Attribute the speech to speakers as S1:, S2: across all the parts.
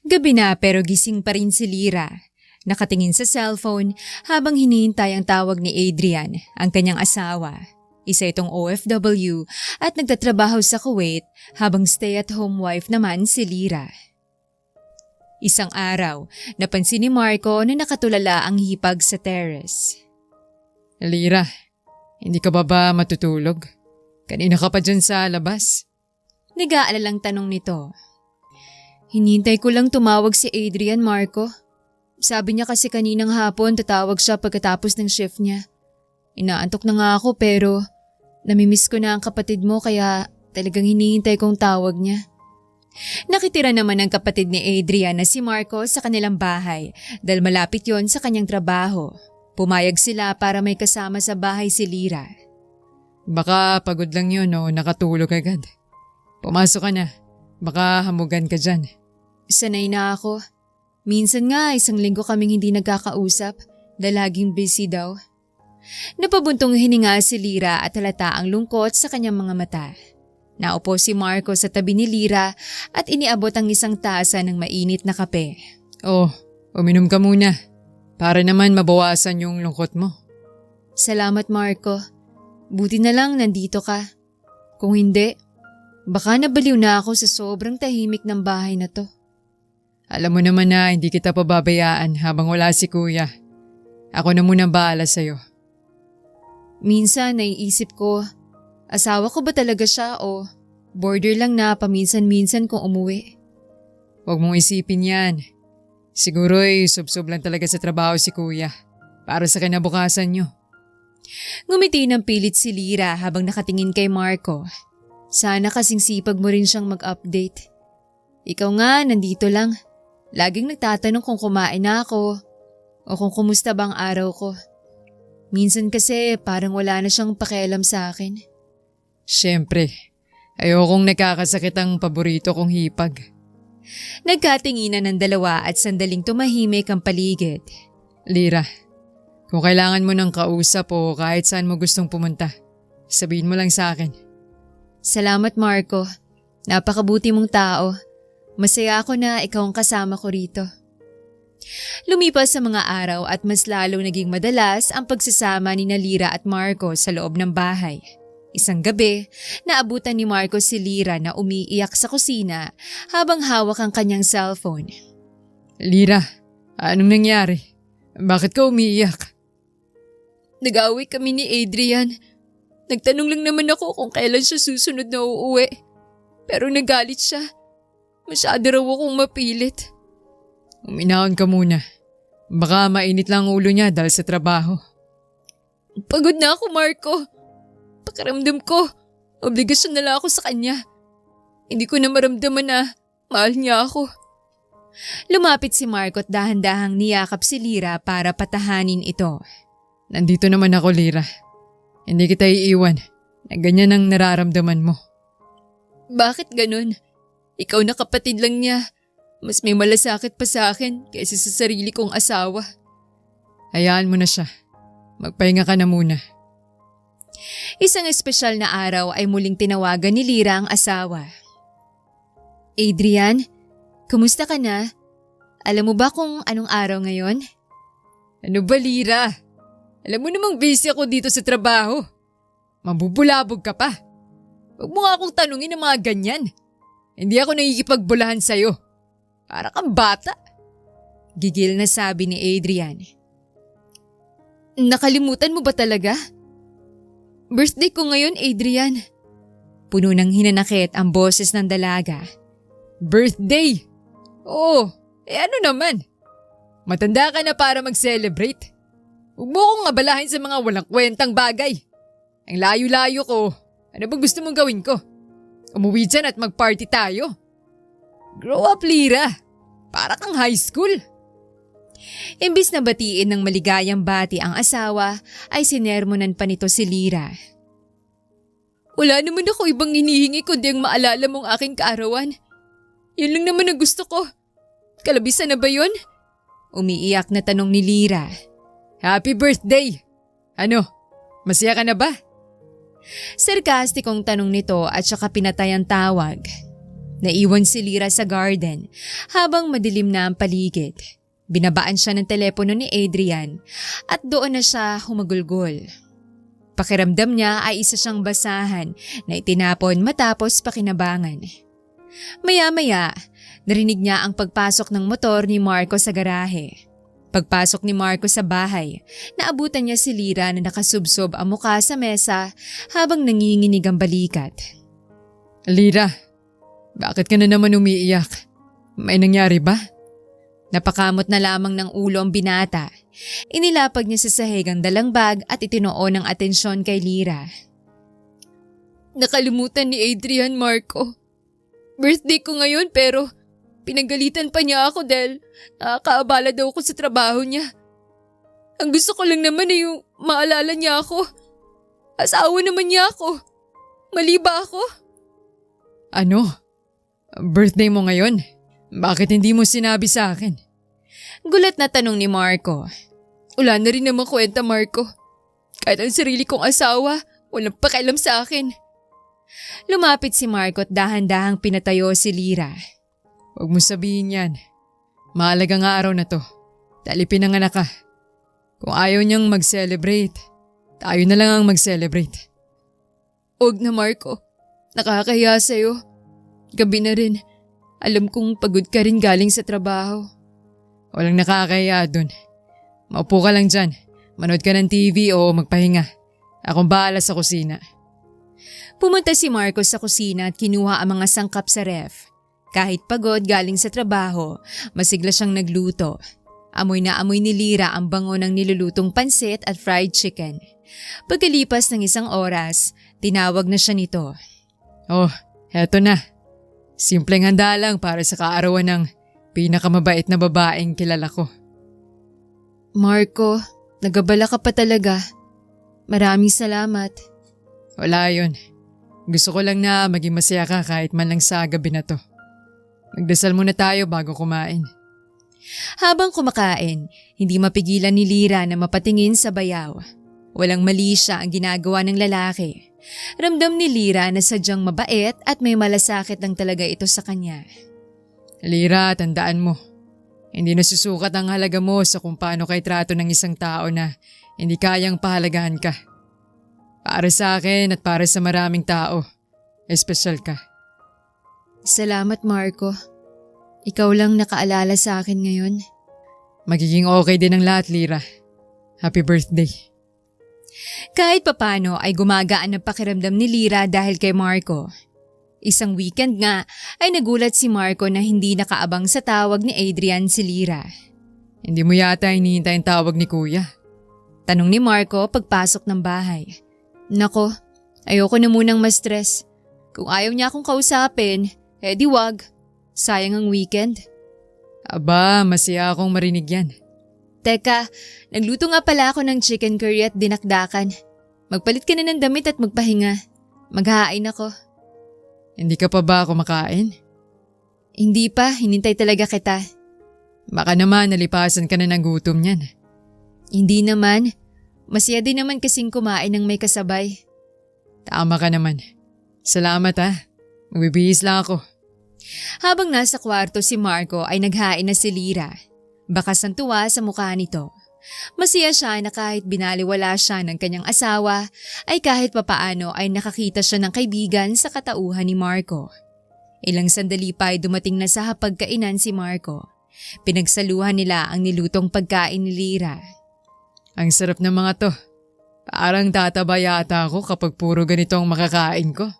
S1: Gabi na pero gising pa rin si Lyra. Nakatingin sa cellphone habang hinihintay ang tawag ni Adrian, ang kanyang asawa. Isa itong OFW at nagtatrabaho sa Kuwait habang stay-at-home wife naman si Lyra. Isang araw, napansin ni Marco na nakatulala ang hipag sa terrace.
S2: Lyra, hindi ka ba matutulog? Kanina ka pa dyan sa labas.
S1: Nag-aalalang tanong nito. Hinintay ko lang tumawag si Adrian, Marco. Sabi niya kasi kaninang hapon tatawag siya pagkatapos ng shift niya. Inaantok na nga ako pero namimiss ko na ang kapatid mo kaya talagang hinihintay kong tawag niya. Nakitira naman ang kapatid ni Adrian na si Marco sa kanilang bahay dahil malapit yon sa kanyang trabaho. Pumayag sila para may kasama sa bahay si Lyra.
S2: Baka pagod lang yun o nakatulog agad. Pumasok ka na. Baka hamugan ka dyan.
S1: Sanay na ako. Minsan nga 1 linggo kaming hindi nagkakausap dahil laging busy daw. Napabuntong hininga si Lyra at halata ang lungkot sa kanyang mga mata. Naupo si Marco sa tabi ni Lyra at iniabot ang isang tasa ng mainit na kape.
S2: Oh, uminom ka muna. Para naman mabawasan yung lungkot mo.
S1: Salamat, Marco. Buti na lang nandito ka. Kung hindi, baka nabaliw na ako sa sobrang tahimik ng bahay na to.
S2: Alam mo naman na hindi kita pababayaan habang wala si kuya. Ako na muna bahala sa'yo.
S1: Minsan naiisip ko, asawa ko ba talaga siya o border lang na paminsan-minsan kung umuwi?
S2: Huwag mong isipin yan. Siguro'y sub-sub lang talaga sa trabaho si kuya para sa kinabukasan nyo.
S1: Ngumiti ng pilit si Lyra habang nakatingin kay Marco. Sana kasing sipag mo rin siyang mag-update. Ikaw nga, nandito lang. Laging nagtatanong kung kumain na ako o kung kumusta bang araw ko. Minsan kasi parang wala na siyang pakialam sa akin.
S2: Siyempre, ayokong nakakasakit ang paborito kong hipag.
S1: Nagkatinginan ng dalawa at sandaling tumahimik ang paligid.
S2: Lyra, kung kailangan mo ng kausap o kahit saan mo gustong pumunta, sabihin mo lang sa akin.
S1: Salamat, Marco. Napakabuti mong tao. Masaya ako na ikaw ang kasama ko rito. Lumipas sa mga araw at mas lalo naging madalas ang pagsasama ni Lyra at Marco sa loob ng bahay. Isang gabi, naabutan ni Marco si Lyra na umiiyak sa kusina habang hawak ang kanyang cellphone.
S2: Lyra, anong nangyari? Bakit ka umiiyak?
S1: Nag-away kami ni Adrian. Nagtanong lang naman ako kung kailan siya susunod na uuwi. Pero nagalit siya. Masyado raw akong mapilit.
S2: Uminahon ka muna. Baka mainit lang ulo niya dahil sa trabaho.
S1: Pagod na ako, Marco. Pakiramdam ko, obligasyon na lang ako sa kanya. Hindi ko na maramdaman na mahal niya ako. Lumapit si Marco at dahan-dahang niyakap si Lyra para patahanin ito.
S2: Nandito naman ako, Lyra. Hindi kita iiwan na ganyan ang nararamdaman mo.
S1: Bakit ganun? Ikaw na kapatid lang niya. Mas may malasakit pa sa akin kaysa sa sarili kong asawa.
S2: Hayaan mo na siya. Magpahinga ka na muna.
S1: Isang espesyal na araw ay muling tinawagan ni Lyra ang asawa. Adrian, kumusta ka na? Alam mo ba kung anong araw ngayon?
S2: Ano ba, Lyra? Alam mo namang busy ako dito sa trabaho. Mabubulabog ka pa. Huwag mo nga akong tanungin ng mga ganyan. Hindi ako nakikipagbulahan sa'yo. Para kang bata.
S1: Gigil na sabi ni Adrian. Nakalimutan mo ba talaga? Birthday ko ngayon, Adrian. Puno ng hinanakit ang boses ng dalaga.
S2: Birthday? Oo, ano naman? Matanda ka na para mag-celebrate. Huwag mo akong abalahin sa mga walang kwentang bagay. Ang layo-layo ko. Ano ba gusto mong gawin ko? Umuwi dyan at mag-party tayo. Grow up, Lyra. Para kang high school.
S1: Imbis na batiin ng maligayang bati ang asawa, ay sinermonan pa nito si Lyra. Wala naman ako ibang hinihingi kundi ang maalala mong aking kaarawan. Yun lang naman ang gusto ko. Kalabisan na ba yun? Umiiyak na tanong ni Lyra.
S2: Happy birthday! Ano, masaya ka na ba?
S1: Sarkastikong tanong nito at saka pinatay ang tawag. Naiwan si Lyra sa garden habang madilim na ang paligid. Binabaan siya ng telepono ni Adrian at doon na siya humagulgol. Pakiramdam niya ay isa siyang basahan na itinapon matapos pakinabangan. Maya-maya, narinig niya ang pagpasok ng motor ni Marco sa garahe. Pagpasok ni Marco sa bahay, naabutan niya si Lyra na nakasubsob ang muka sa mesa habang nanginginig ang balikat.
S2: Lyra, bakit ka na naman umiiyak? May nangyari ba?
S1: Napakamot na lamang ng ulo ang binata. Inilapag niya sa sahig ang dalang bag at itinuon ng atensyon kay Lyra. Nakalimutan ni Adrian, Marco. Birthday ko ngayon pero pinagalitan pa niya ako dahil nakakaabala daw ko sa trabaho niya. Ang gusto ko lang naman ay yung maalala niya ako. Asawa naman niya ako. Mali ba ako?
S2: Ano? Birthday mo ngayon? Bakit hindi mo sinabi sa akin?
S1: Gulat na tanong ni Marco. Wala na rin naman kwenta, Marco. Kahit ang sarili kong asawa, walang pakialam sa akin. Lumapit si Marco at dahan-dahang pinatayo si Lyra.
S2: Huwag mo sabihin yan. Mahalagang araw na to. Dahil pinanganak ka. Kung ayaw niyang mag-celebrate, tayo na lang ang mag-celebrate.
S1: Huwag na, Marco. Nakakahiya sa'yo. Gabi na rin. Alam kong pagod ka rin galing sa trabaho.
S2: Walang nakakahiya dun. Maupo ka lang dyan. Manood ka ng TV o magpahinga. Akong bahala sa kusina.
S1: Pumunta si Marco sa kusina at kinuha ang mga sangkap sa ref. Kahit pagod galing sa trabaho, masigla siyang nagluto. Amoy na amoy ni Lyra ang bango ng nilulutong pansit at fried chicken. Pagkalipas ng isang oras, tinawag na siya nito.
S2: Oh, heto na. Simpleng handa lang para sa kaarawan ng pinakamabait na babaeng kilala ko.
S1: Marco, nagabala ka pa talaga. Maraming salamat.
S2: Wala yun. Gusto ko lang na maging masaya ka kahit man lang sa gabi na to. Magdasal muna tayo bago kumain.
S1: Habang kumakain, hindi mapigilan ni Lyra na mapatingin sa bayaw. Walang mali siya ang ginagawa ng lalaki. Ramdam ni Lyra na sadyang mabait at may malasakit lang talaga ito sa kanya.
S2: Lyra, tandaan mo. Hindi nasusukat ang halaga mo sa kung paano kay trato ng isang tao na hindi kayang pahalagahan ka. Para sa akin at para sa maraming tao, espesyal ka.
S1: Salamat, Marco. Ikaw lang nakaalala sa akin ngayon.
S2: Magiging okay din ang lahat, Lyra. Happy birthday.
S1: Kahit papano ay gumagaan ang pakiramdam ni Lyra dahil kay Marco. Isang weekend nga ay nagulat si Marco na hindi nakaabang sa tawag ni Adrian si Lyra.
S2: Hindi mo yata hinihintay ang tawag ni Kuya?
S1: Tanong ni Marco pagpasok ng bahay. Nako, ayoko na munang ma-stress. Kung ayaw niya akong kausapin, di wag. Sayang ang weekend.
S2: Aba, masaya akong marinig yan.
S1: Teka, nagluto nga pala ako ng chicken curry at dinakdakan. Magpalit ka na ng damit at magpahinga. Maghahain ako.
S2: Hindi ka pa ba kumakain?
S1: Hindi pa, hinintay talaga kita.
S2: Baka naman nalipasan ka na ng gutom niyan.
S1: Hindi naman. Masaya din naman kasing kumain ng may kasabay.
S2: Tama ka naman. Salamat ha. Magbibihis lang ako.
S1: Habang nasa kwarto si Marco ay naghain na si Lyra. Bakas ang tuwa sa mukha nito. Masaya siya na kahit binaliwala siya ng kanyang asawa ay kahit papaano ay nakakita siya ng kaibigan sa katauhan ni Marco. Ilang sandali pa ay dumating na sa hapagkainan si Marco. Pinagsaluhan nila ang nilutong pagkain ni Lyra.
S2: Ang sarap ng mga to. Parang tataba yata ako kapag puro ganito ang makakain ko.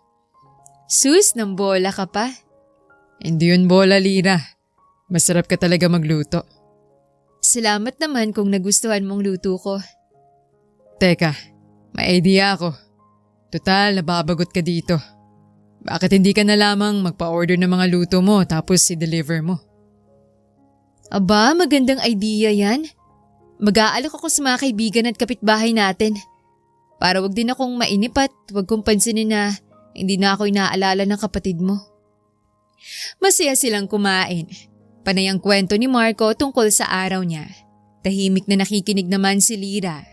S1: Sus, ng bola ka pa.
S2: Hindi yun bola, Lyra. Masarap ka talaga magluto.
S1: Salamat naman kung nagustuhan mong luto ko.
S2: Teka, may idea ako. Total, nababagot ka dito. Bakit hindi ka na lamang magpa-order ng mga luto mo tapos i-deliver mo?
S1: Aba, magandang idea yan. Mag-aalok ako sa mga kaibigan at kapitbahay natin. Para wag din akong mainip at wag kong pansinin na hindi na ako inaalala ng kapatid mo. Masaya silang kumain. Panay ang kwento ni Marco tungkol sa araw niya. Tahimik na nakikinig naman si Lyra.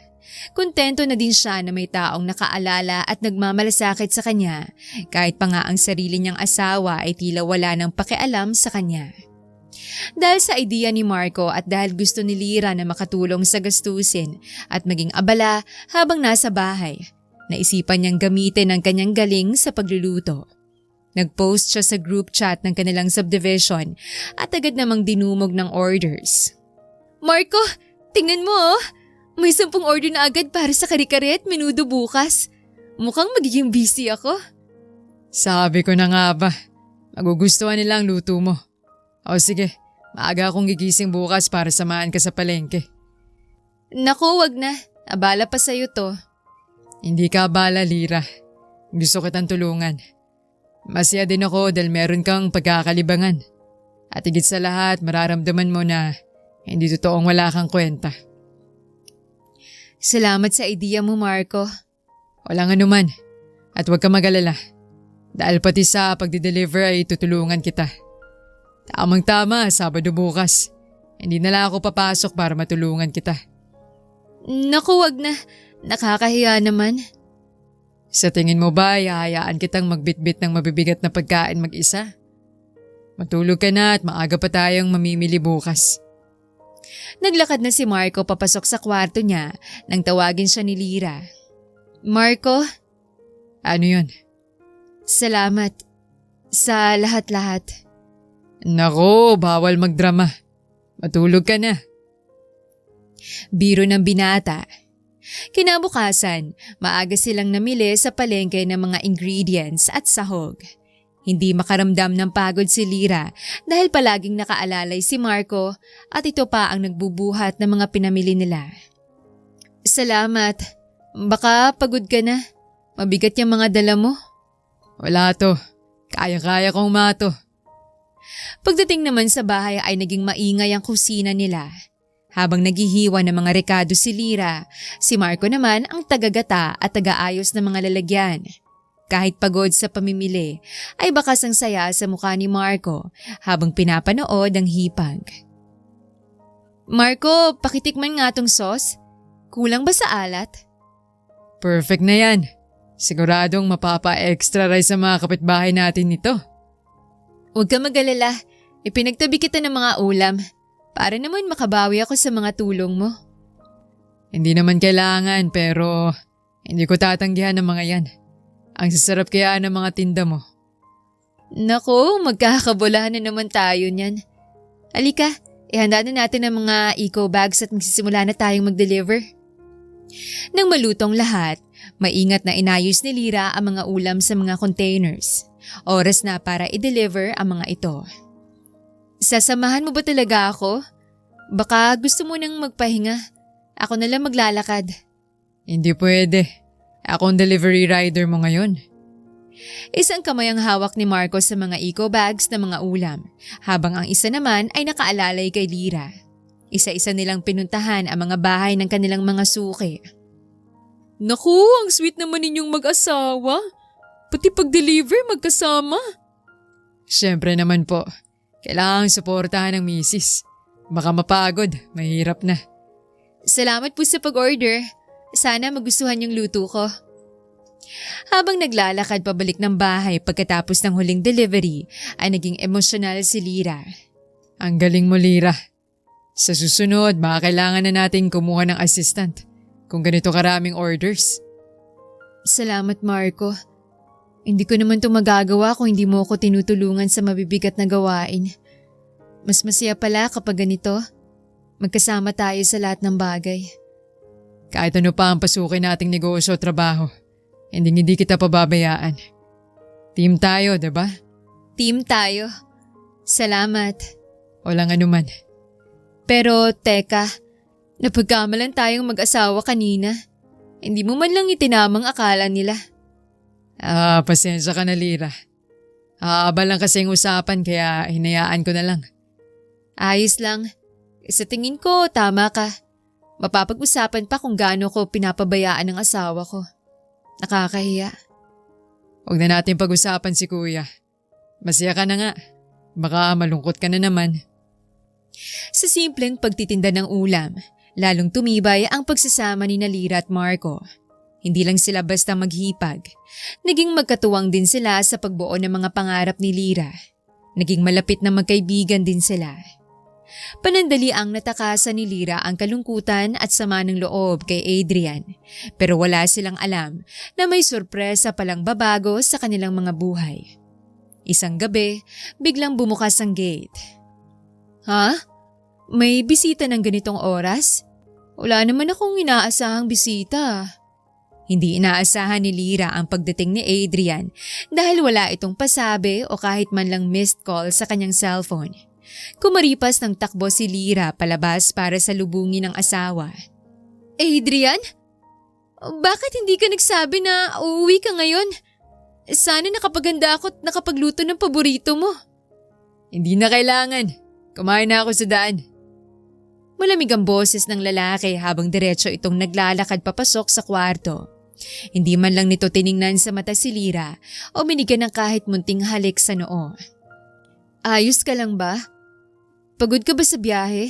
S1: Kontento na din siya na may taong nakaalala at nagmamalasakit sa kanya kahit pa nga ang sarili niyang asawa ay tila wala nang pakialam sa kanya. Dahil sa idea ni Marco at dahil gusto ni Lyra na makatulong sa gastusin at maging abala habang nasa bahay, naisipan niyang gamitin ang kanyang galing sa pagluluto. Nag-post siya sa group chat ng kanilang subdivision at agad namang dinumog ng orders. Marco, tingnan mo oh! May 10 order na agad para sa kare-kare at menudo bukas. Mukhang magiging busy ako.
S2: Sabi ko na nga ba, magugustuhan nila ang luto mo. O sige, maaga akong gigising bukas para samahan ka sa palengke.
S1: Naku, wag na. Abala pa sa'yo to.
S2: Hindi ka abala, Lyra. Gusto kitang tulungan. Masaya din ako dahil meron kang pagkakalibangan. At higit sa lahat, mararamdaman mo na hindi totoong wala kang kwenta.
S1: Salamat sa idea mo, Marco.
S2: Walang anuman. At huwag ka mag-alala. Dahil pati sa pagdi-deliver ay tutulungan kita. Tamang-tama, Sabado bukas. Hindi na lang ako papasok para matulungan kita.
S1: Naku, wag na. Nakakahiya naman.
S2: Sa tingin mo ba, hayaan kitang magbitbit ng mabibigat na pagkain mag-isa? Matulog ka na at maaga pa tayong mamimili bukas.
S1: Naglakad na si Marco papasok sa kwarto niya nang tawagin siya ni Lyra. Marco?
S2: Ano yun?
S1: Salamat. Sa lahat-lahat.
S2: Nako, bawal magdrama. Matulog ka na.
S1: Biro ng binata. Kinabukasan, maaga silang namili sa palengke ng mga ingredients at sahog. Hindi makaramdam ng pagod si Lyra dahil palaging nakaalalay si Marco at ito pa ang nagbubuhat ng mga pinamili nila. Salamat. Baka pagod ka na. Mabigat yung mga dala mo.
S2: Wala to. Kaya-kaya kong mato.
S1: Pagdating naman sa bahay ay naging maingay ang kusina nila. Habang naghihiwa ng mga rekado si Lyra, si Marco naman ang tagagata at tagaayos ng mga lalagyan. Kahit pagod sa pamimili, ay bakas ang saya sa mukha ni Marco habang pinapanood ang hipag. Marco, pakitikman nga tong sauce. Kulang ba sa alat?
S2: Perfect na yan. Siguradong mapapa-extra rice sa mga kapitbahay natin nito.
S1: Huwag ka mag-alala. Ipinagtabi kita ng mga ulam. Para naman makabawi ako sa mga tulong mo.
S2: Hindi naman kailangan pero hindi ko tatanggihan ng mga yan. Ang sasarap kaya ng mga tinda mo.
S1: Naku, magkakabulahan na naman tayo niyan. Halika, ihanda na natin ang mga eco bags at magsisimula na tayong mag-deliver. Nang malutong lahat, maingat na inayos ni Lyra ang mga ulam sa mga containers. Oras na para i-deliver ang mga ito. Sasamahan mo ba talaga ako? Baka gusto mo nang magpahinga. Ako na lang maglalakad.
S2: Hindi pwede. Ako ang delivery rider mo ngayon.
S1: Isang kamay ang hawak ni Marco sa mga eco bags na mga ulam, habang ang isa naman ay nakaalalay kay Lyra. Isa-isa nilang pinuntahan ang mga bahay ng kanilang mga suki. Naku, ang sweet naman ninyong mag-asawa. Pati pag-deliver magkasama.
S2: Siyempre naman po. Kailangang suportahan ng misis. Baka mapagod, mahirap na.
S1: Salamat po sa pag-order. Sana magustuhan yung luto ko. Habang naglalakad pabalik ng bahay pagkatapos ng huling delivery, ay naging emosyonal si Lyra.
S2: Ang galing mo, Lyra. Sa susunod, baka kailangan na natin kumuha ng assistant kung ganito karaming orders.
S1: Salamat, Marco. Hindi ko naman ito magagawa kung hindi mo ako tinutulungan sa mabibigat na gawain. Mas masaya pala kapag ganito. Magkasama tayo sa lahat ng bagay.
S2: Kahit ano pa ang pasukin nating negosyo o trabaho, hindi kita pababayaan. Team tayo, diba?
S1: Team tayo. Salamat.
S2: Walang anuman.
S1: Pero teka, napagkamalan tayong mag-asawa kanina. Hindi mo man lang itinamang akala nila.
S2: Pasensya ka na, Lyra. Abal lang kasing usapan kaya hinayaan ko na lang.
S1: Ayos lang. Sa tingin ko, tama ka. Mapapag-usapan pa kung gaano ko pinapabayaan ng asawa ko. Nakakahiya.
S2: Huwag na natin pag-usapan si Kuya. Masaya ka na nga. Baka malungkot ka na naman.
S1: Sa simpleng pagtitinda ng ulam, Lalong tumibay ang pagsasama ni Lira at Marco. Hindi lang sila basta maghipag. Naging magkatuwang din sila sa pagbuo ng mga pangarap ni Lira. Naging malapit na magkaibigan din sila. Panandali ang natakasan ni Lira ang kalungkutan at sama ng loob kay Adrian. Pero wala silang alam na may sorpresa palang babago sa kanilang mga buhay. Isang gabi, biglang bumukas ang gate. Ha? May bisita ng ganitong oras? Wala naman akong inaasahang bisita. Hindi inaasahan ni Lira ang pagdating ni Adrian dahil wala itong pasabi o kahit man lang missed call sa kanyang cellphone. Kumaripas ng takbo si Lira palabas para salubungin ang asawa. Adrian? Bakit hindi ka nagsabi na uuwi ka ngayon? Sana nakapaganda ako at nakapagluto ng paborito mo.
S2: Hindi na kailangan. Kumain na ako sa daan.
S1: Malamig ang boses ng lalaki habang diretso itong naglalakad papasok sa kwarto. Hindi man lang nito tiningnan sa mata si Lira o binigyan ng kahit munting halik sa noo. Ayos ka lang ba? Pagod ka ba sa biyahe?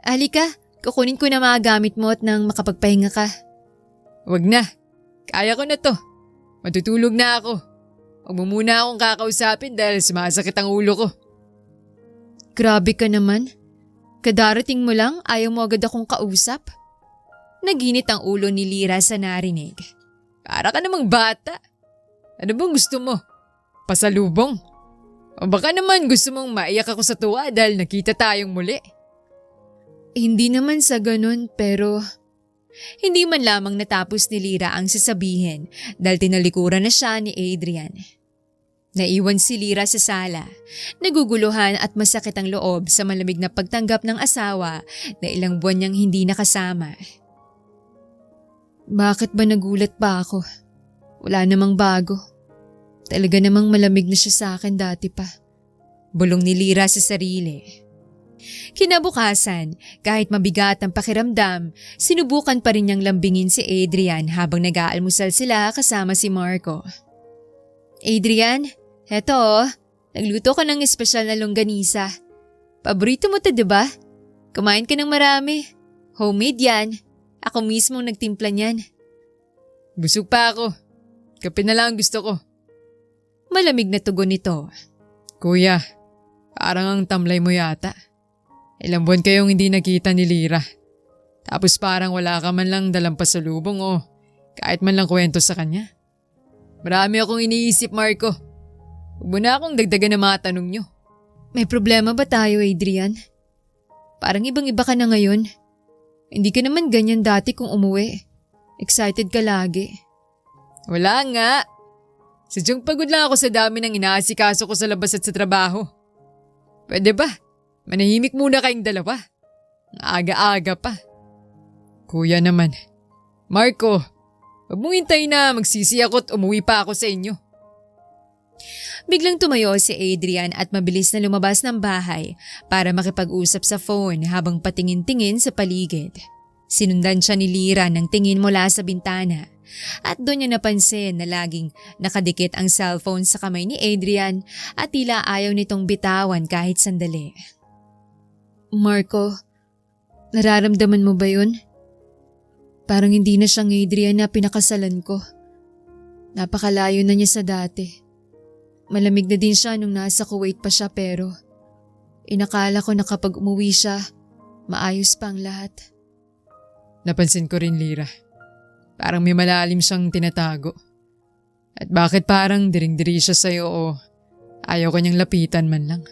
S1: Halika, kukunin ko na mga gamit mo at nang makapagpahinga ka.
S2: Wag na. Kaya ko na to. Matutulog na ako. Huwag mo muna akong kakausapin dahil sumasakit ang ulo ko.
S1: Grabe ka naman. Kadarating mo lang, ayaw mo agad akong kausap? Naginit ang ulo ni Lira sa narinig.
S2: Para ka namang bata. Ano bang gusto mo? Pasalubong? O baka naman gusto mong maiyak ako sa tuwa dahil nakita tayong muli?
S1: Hindi naman sa ganun pero… Hindi man lamang natapos ni Lira ang sasabihin dahil tinalikuran na siya ni Adrian. Naiwan si Lira sa sala, naguguluhan at masakit ang loob sa malamig na pagtanggap ng asawa na ilang buwan niyang hindi nakasama. Bakit ba nagulat pa ako? Wala namang bago. Talaga namang malamig na siya sa akin dati pa. Bulong ni Lira sa sarili. Kinabukasan, kahit mabigat ang pakiramdam, sinubukan pa rin niyang lambingin si Adrian habang nag-aalmusal sila kasama si Marco. Adrian, heto nagluto ko ng espesyal na longganisa. Paborito mo to, diba? Kumain ka ng marami. Homemade yan. Ako mismo nagtimpla niyan.
S2: Busog pa ako. Kape na lang gusto ko.
S1: Malamig na tugon nito.
S2: Kuya, parang ang tamlay mo yata. Ilang buwan kayong hindi nakita ni Lira. Tapos parang wala ka man lang dalang pasalubong o kahit man lang kwento sa kanya. Marami akong iniisip, Marco. Huwag mo na akong dagdagan ng mga tanong nyo.
S1: May problema ba tayo, Adrian? Parang ibang-iba ka na ngayon. Hindi ka naman ganyan dati kung umuwi. Excited ka lagi.
S2: Wala nga. Sadyang pagod lang ako sa dami ng inaasikaso ko sa labas at sa trabaho. Pwede ba? Manahimik muna kayong dalawa. Ang aga-aga pa. Kuya naman. Marco, huwag mong hintayin na magsisi ako at umuwi pa ako sa inyo.
S1: Biglang tumayo si Adrian at mabilis na lumabas ng bahay para makipag-usap sa phone habang patingin-tingin sa paligid. Sinundan siya ni Lira ng tingin mula sa bintana at doon niya napansin na laging nakadikit ang cellphone sa kamay ni Adrian at tila ayaw nitong bitawan kahit sandali. Marco, nararamdaman mo ba yun? Parang hindi na siyang Adrian na pinakasalan ko. Napakalayo na niya sa dati. Malamig na din siya nung nasa Kuwait pa siya pero inakala ko na kapag umuwi siya, maayos pa ang lahat.
S2: Napansin ko rin, Lira. Parang may malalim siyang tinatago. At bakit parang diring-diri siya sa'yo o ayaw kanyang lapitan man lang?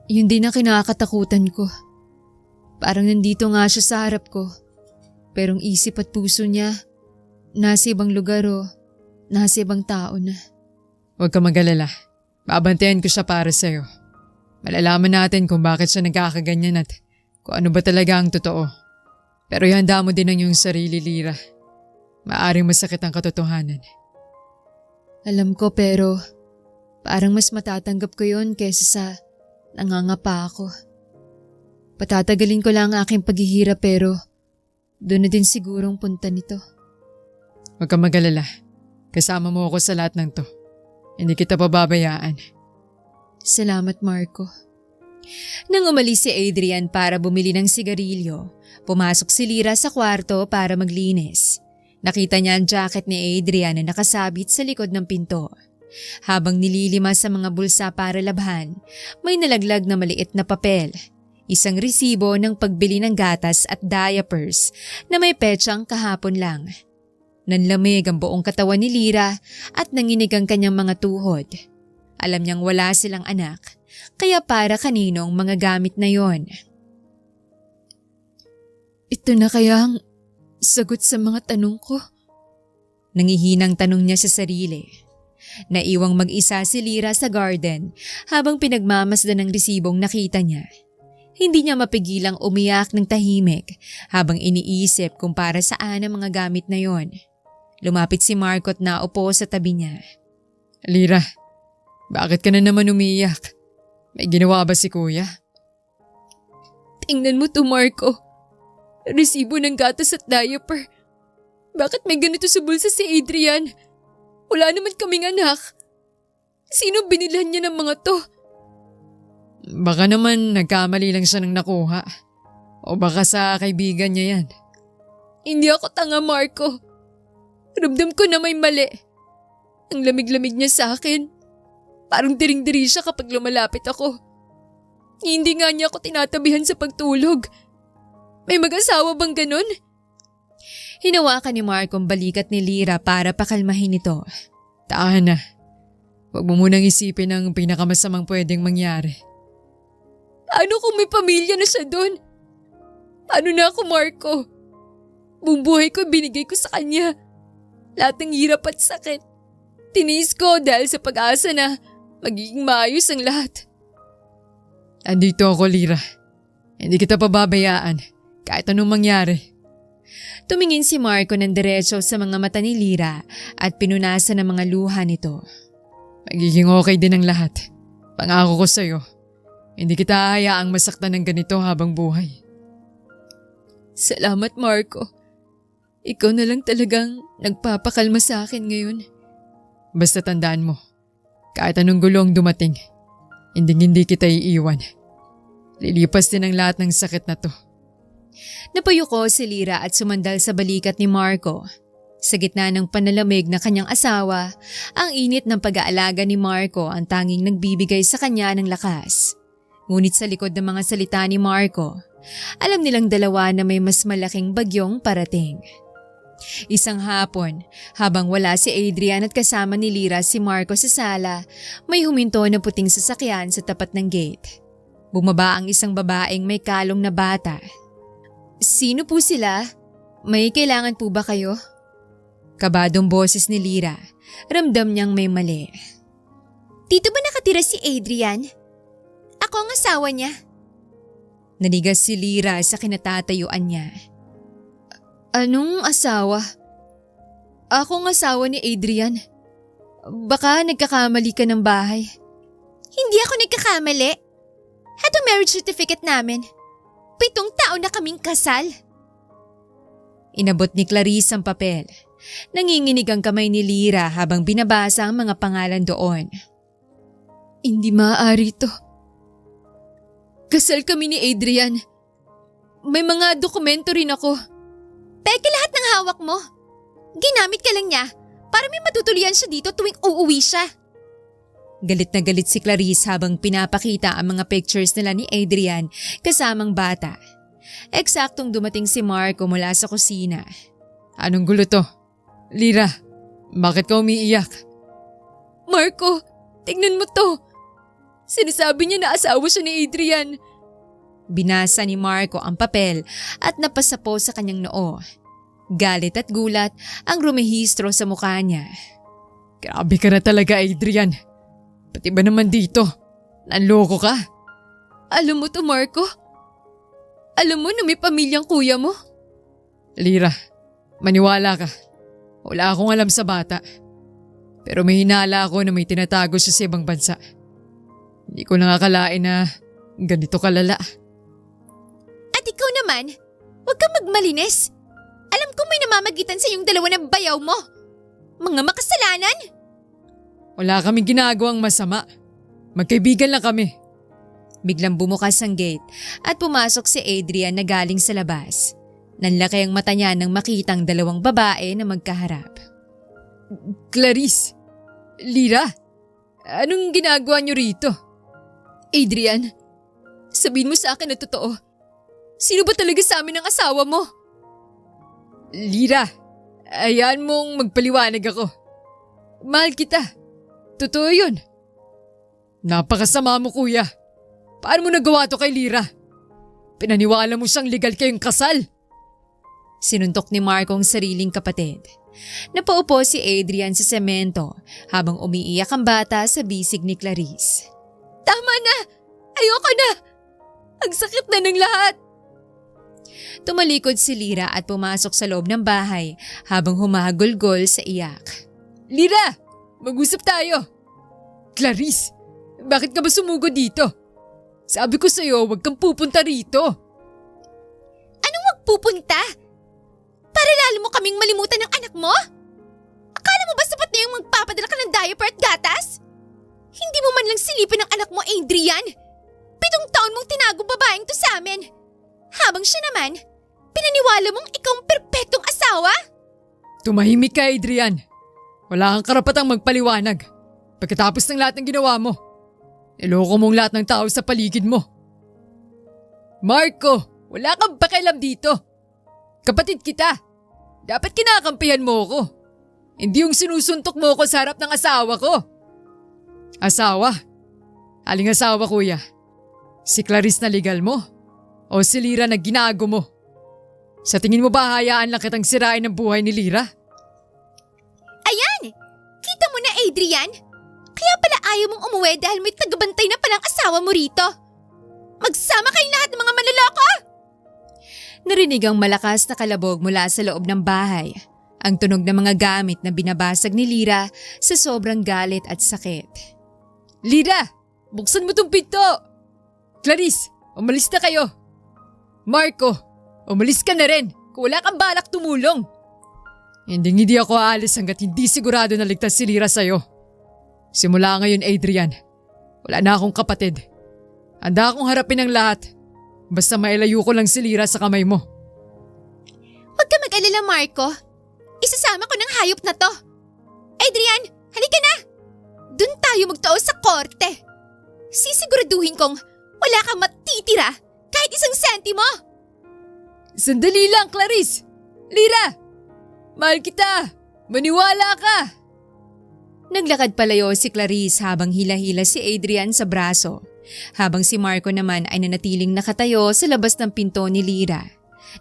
S1: Yun din ang kinakatakutan ko. Parang nandito nga siya sa harap ko. Pero ang isip at puso niya, nasa ibang lugar o nasa ibang tao na.
S2: Huwag ka mag-alala. Babantayan ko siya para sa'yo. Malalaman natin kung bakit siya nagkakaganyan at kung ano ba talaga ang totoo. Pero ihanda mo din ang iyong sarili, Lira. Maaring masakit ang katotohanan.
S1: Alam ko pero parang mas matatanggap ko yun kaysa sa nangangapa ako. Patatagalin ko lang ang aking paghihirap pero doon na din sigurong punta nito.
S2: Huwag ka mag-alala. Kasama mo ako sa lahat ng to. Hindi kita pababayaan.
S1: Salamat, Marco. Nang umalis si Adrian para bumili ng sigarilyo, pumasok si Lyra sa kwarto para maglinis. Nakita niya ang jacket ni Adrian na nakasabit sa likod ng pinto. Habang nililima sa mga bulsa para labhan, may nalaglag na maliit na papel. Isang resibo ng pagbili ng gatas at diapers na may petsang kahapon lang. Nanlamig ang buong katawan ni Lyra at nanginig ang kanyang mga tuhod. Alam niyang wala silang anak, kaya para kaninong mga gamit na yon. Ito na kaya ang sagot sa mga tanong ko? Nangihinang tanong niya sa sarili. Naiwang mag-isa si Lyra sa garden habang pinagmamasdan ng resibong nakita niya. Hindi niya mapigilang umiyak ng tahimik habang iniisip kung para saan ang mga gamit na yon. Lumapit si Marco at naupo sa tabi niya.
S2: Lyra, bakit ka na naman umiiyak? May ginawa ba si kuya?
S1: Tingnan mo to, Marco. Resibo ng gatas at diaper. Bakit may ganito sa bulsa si Adrian? Wala naman kaming anak. Sino binilhan niya ng mga to?
S2: Baka naman nagkamali lang siya ng nakuha. O baka sa kaibigan niya yan.
S1: Hindi ako tanga, Marco. Ramdam ko na may mali. Ang lamig-lamig niya sa akin. Parang diring-diri siya kapag lumalapit ako. Hindi nga niya ako tinatabihan sa pagtulog. May mag-asawa bang ganun? Hinawakan ni Marco ang balikat ni Lyra para pakalmahin ito.
S2: Tahan na. Huwag mo munang isipin ang pinakamasamang pwedeng mangyari.
S1: Ano kung may pamilya na siya doon? Ano na ako, Marco? Buong buhay ko binigay ko sa kanya. Lahat ng hirap at sakit. Tiniis ko dahil sa pag-asa na magiging maayos ang lahat.
S2: Andito ako, Lyra. Hindi kita pababayaan kahit anong mangyari.
S1: Tumingin si Marco ng diretso sa mga mata ni Lyra at pinunasan ang mga luha nito.
S2: Magiging okay din ang lahat. Pangako ko sa'yo. Hindi kita hahayaang masaktan ng ganito habang buhay.
S1: Salamat, Marco. Ikaw na lang talagang nagpapakalma sa akin ngayon.
S2: Basta tandaan mo, kahit anong gulong dumating, hindi kita iiwan. Lilipas din ang lahat ng sakit na to.
S1: Napayuko si Lyra at sumandal sa balikat ni Marco. Sa gitna ng panalamig na kanyang asawa, ang init ng pag-aalaga ni Marco ang tanging nagbibigay sa kanya ng lakas. Ngunit sa likod ng mga salita ni Marco, alam nilang dalawa na may mas malaking bagyong parating. Isang hapon, habang wala si Adrian at kasama ni Lyra si Marco sa sala, may huminto na puting sasakyan sa tapat ng gate. Bumaba ang isang babaeng may kalong na bata. Sino po sila? May kailangan po ba kayo? Kabadong boses ni Lyra. Ramdam niyang may mali. Dito ba nakatira si Adrian? Ako ang asawa niya. Nanigas si Lyra sa kinatatayuan niya. Anong asawa? Ako ang asawa ni Adrian. Baka nagkakamali ka ng bahay. Hindi ako nagkakamali. Heto marriage certificate namin. 7 taon na kaming kasal. Inabot ni Clarice ang papel. Nanginginig ang kamay ni Lyra habang binabasa ang mga pangalan doon. Hindi maaari to. Kasal kami ni Adrian. May mga dokumento rin ako. Peke lahat ng hawak mo. Ginamit ka lang niya para may matutulian siya dito tuwing uuwi siya. Galit na galit si Clarice habang pinapakita ang mga pictures nila ni Adrian kasamang bata. Eksaktong dumating si Marco mula sa kusina.
S2: Anong gulo to? Lyra, bakit ka umiiyak?
S1: Marco, tingnan mo to. Sinasabi niya na asawa siya ni Adrian. Binasa ni Marco ang papel at napasapo sa kanyang noo. Galit at gulat ang rumehistro sa mukha niya.
S2: Grabe ka na talaga, Adrian. Pati ba naman dito? Nanloko ka?
S1: Alam mo to, Marco? Alam mo na may pamilyang kuya mo?
S2: Lyra, maniwala ka. Wala akong alam sa bata. Pero may hinala ako na may tinatago siya sa ibang bansa. Hindi ko nakakalain na ganito kalala.
S1: At ikaw naman, huwag kang magmalinis. Alam ko may namamagitan sa iyong dalawa ng bayaw mo. Mga makasalanan.
S2: Wala kaming ginagawang masama. Magkaibigan lang kami.
S1: Biglang bumukas ang gate at pumasok si Adrian na galing sa labas. Nanlaki ang mata niya nang makitang dalawang babae na magkaharap.
S2: Clarice! Lyra! Anong ginagawa niyo rito?
S1: Adrian, sabihin mo sa akin na totoo. Sino ba talaga sa amin ang asawa mo?
S2: Lyra, ayan mong magpaliwanag ako. Mahal kita. Totoo yun. Napakasama mo, kuya. Paano mo nagawa to kay Lyra? Pinaniwala mo siyang legal kayong kasal.
S1: Sinuntok ni Marco ang sariling kapatid. Napaupo si Adrian sa semento habang umiiyak ang bata sa bisig ni Clarice. Tama na! Ayoko na! Ang sakit na ng lahat! Tumalikod si Lyra at pumasok sa loob ng bahay habang humahagulgol sa iyak.
S2: Lyra! Mag-usap tayo! Clarice! Bakit ka ba sumugod dito? Sabi ko sa'yo, huwag kang pupunta rito.
S1: Anong wag pupunta? Para lalo mo kaming malimutan ng anak mo? Akala mo ba sapat na yung magpapadala ka ng diaper at gatas? Hindi mo man lang silipin ang anak mo, Adrian. 7 taon mong tinagong babaeng to sa amin. Habang siya naman, pinaniwala mong ikaw ang perpektong asawa?
S2: Tumahimik ka, Adrian. Wala kang karapatang magpaliwanag. Pagkatapos ng lahat ng ginawa mo, niloko mong lahat ng tao sa paligid mo. Marco, wala kang pakialam dito. Kapatid kita. Dapat kinakampihan mo ko. Hindi yung sinusuntok mo ko sa harap ng asawa ko. Asawa? Aling asawa, kuya? Si Clarice na legal mo? O si Lyra na ginago mo? Sa tingin mo ba hayaan lang kitang sirain ang buhay ni Lyra?
S1: Ayan! Kita mo na, Adrian? Kaya pala ayaw mong umuwi dahil may tagabantay na palang asawa mo rito. Magsama kayong lahat ng mga manloloko! Narinig ang malakas na kalabog mula sa loob ng bahay. Ang tunog ng mga gamit na binabasag ni Lyra sa sobrang galit at sakit.
S2: Lyra! Buksan mo tong pinto! Clarice, umalis na kayo! Marco, umalis ka na rin kung wala kang balak tumulong. Hindi ako aalis hanggat hindi sigurado na ligtas si Lyra sa'yo. Simula ngayon, Adrian, wala na akong kapatid. Handa akong harapin ang lahat. Basta mailayo ko lang si Lyra sa kamay mo.
S1: Huwag ka mag-alala, Marco. Isasama ko ng hayop na to. Adrian, halika na! Doon tayo magtao sa korte. Sisiguraduhin kong wala kang matitira kahit 1 sentimo.
S2: Sandali lang, Clarice! Lyra! Mahal kita! Maniwala ka!
S1: Naglakad palayo si Clarice habang hila-hila si Adrian sa braso. Habang si Marco naman ay nanatiling nakatayo sa labas ng pinto ni Lyra.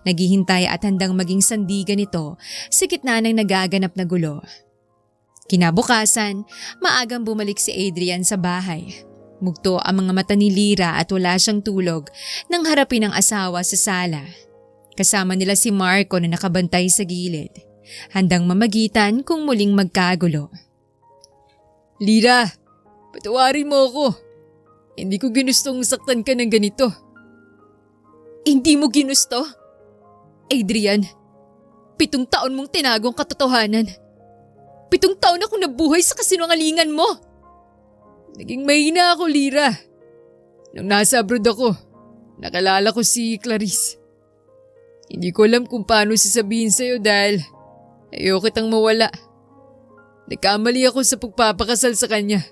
S1: Naghihintay at handang maging sandigan nito sa gitna ng nagaganap na gulo. Kinabukasan, maagang bumalik si Adrian sa bahay. Mugto ang mga mata ni Lyra at wala siyang tulog nang harapin ang asawa sa sala. Kasama nila si Marco na nakabantay sa gilid, handang mamagitan kung muling magkagulo.
S2: Lyra, patawarin mo ako. Hindi ko ginustong saktan ka ng ganito.
S1: Hindi mo ginusto? Adrian, 7 taon mong tinagong katotohanan. 7 taon akong nabuhay sa kasinungalingan mo.
S2: Naging mahina ako, Lyra. Nung nasa abroad ako, nakalala ko si Clarice. Hindi ko alam kung paano sasabihin sa'yo dahil ayoko kitang mawala. Nagkamali ako sa pagpapakasal sa kanya.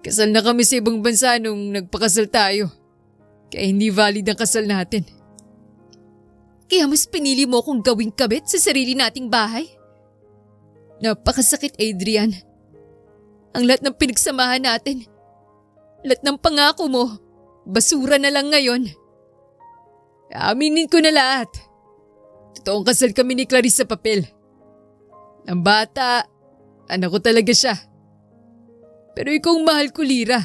S2: Kasal na kami sa ibang bansa nung nagpakasal tayo. Kaya hindi valid ang kasal natin.
S1: Kaya mas pinili mo kong gawing kabit sa sarili nating bahay? Napakasakit, Adrian. Ang lahat ng pinagsamahan natin, lahat ng pangako mo, basura na lang ngayon.
S2: Aminin ko na lahat. Totoong kasal kami ni Clarice sa papel. Ang bata, anak ko talaga siya. Pero ikaw ang mahal ko, Lyra.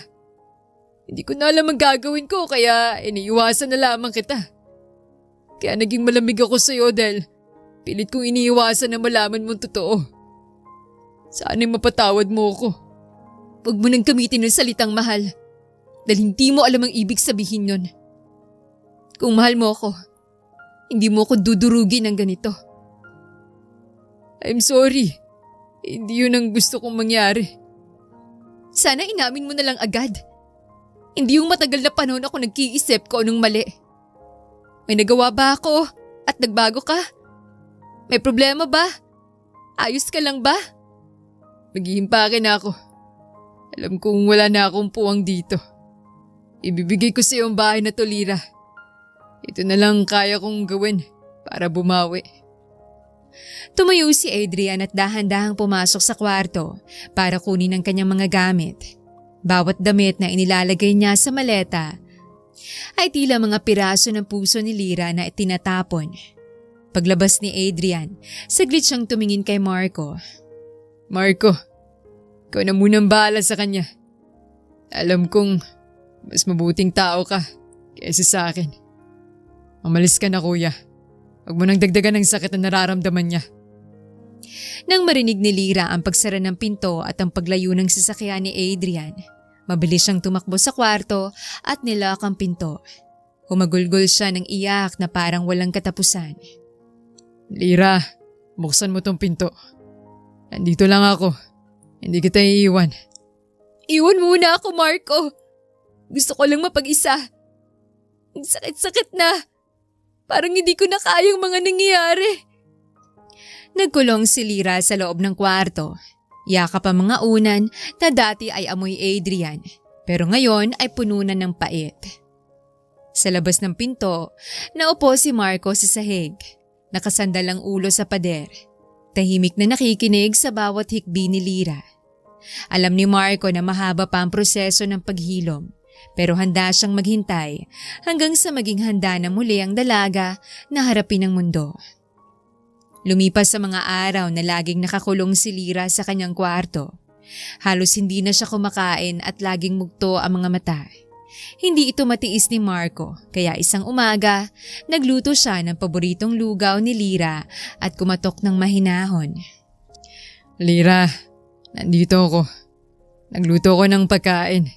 S2: Hindi ko na alam ang gagawin ko kaya iniiwasan na lamang kita. Kaya naging malamig ako sa'yo dahil pilit kong iniiwasan na malaman mong totoo. Sana'y mapatawad mo ako.
S1: Huwag mo nang gamitin ng salitang mahal dahil hindi mo alam ang ibig sabihin nun. Kung mahal mo ako, hindi mo ako dudurugin ng ganito.
S2: I'm sorry. Hindi yun ang gusto kong mangyari.
S1: Sana inamin mo na lang agad. Hindi yung matagal na panahon ako nag-iisip ko anong mali. May nagawa ba ako at nagbago ka? May problema ba? Ayos ka lang ba?
S2: Maghihimpake na ako. Alam kong wala na akong puwang dito. Ibibigay ko sa iyo ang bahay na to, Lira. Ito na lang kaya kong gawin para bumawi.
S1: Tumayo si Adrian at dahan-dahang pumasok sa kwarto para kunin ang kanyang mga gamit. Bawat damit na inilalagay niya sa maleta ay tila mga piraso ng puso ni Lira na itinatapon. Paglabas ni Adrian, saglit siyang tumingin kay Marco.
S2: Marco, ikaw na munang bahala sa kanya. Alam kong mas mabuting tao ka kaysa sa akin. Umalis ka na, kuya. Huwag mo nang dagdagan ng sakit na nararamdaman niya.
S1: Nang marinig ni Lira ang pagsara ng pinto at ang paglayo ng sasakyan ni Adrian, mabilis siyang tumakbo sa kwarto at nilak ang pinto. Humagulgol siya ng iyak na parang walang katapusan.
S2: Lira, buksan mo tong pinto. Nandito lang ako. Hindi kita iiwan.
S1: Iwan muna ako, Marco. Gusto ko lang mapag-isa. Ang sakit-sakit na. Parang hindi ko na kayang mga nangyayari. Nagkulong si Lira sa loob ng kwarto. Yakap ang mga unan na dati ay amoy Adrian, pero ngayon ay puno na ng pait. Sa labas ng pinto, naupo si Marco sa sahig. Nakasandal ang ulo sa pader. Tahimik na nakikinig sa bawat hikbi ni Lira. Alam ni Marco na mahaba pa ang proseso ng paghilom, pero handa siyang maghintay hanggang sa maging handa na muli ang dalaga na harapin ang mundo. Lumipas sa mga araw na laging nakakulong si Lira sa kanyang kwarto. Halos hindi na siya kumakain at laging mugto ang mga mata. Hindi ito matiis ni Marco, kaya isang umaga, nagluto siya ng paboritong lugaw ni Lira at kumatok ng mahinahon.
S2: Lira, nandito ako. Nagluto ko ng pagkain.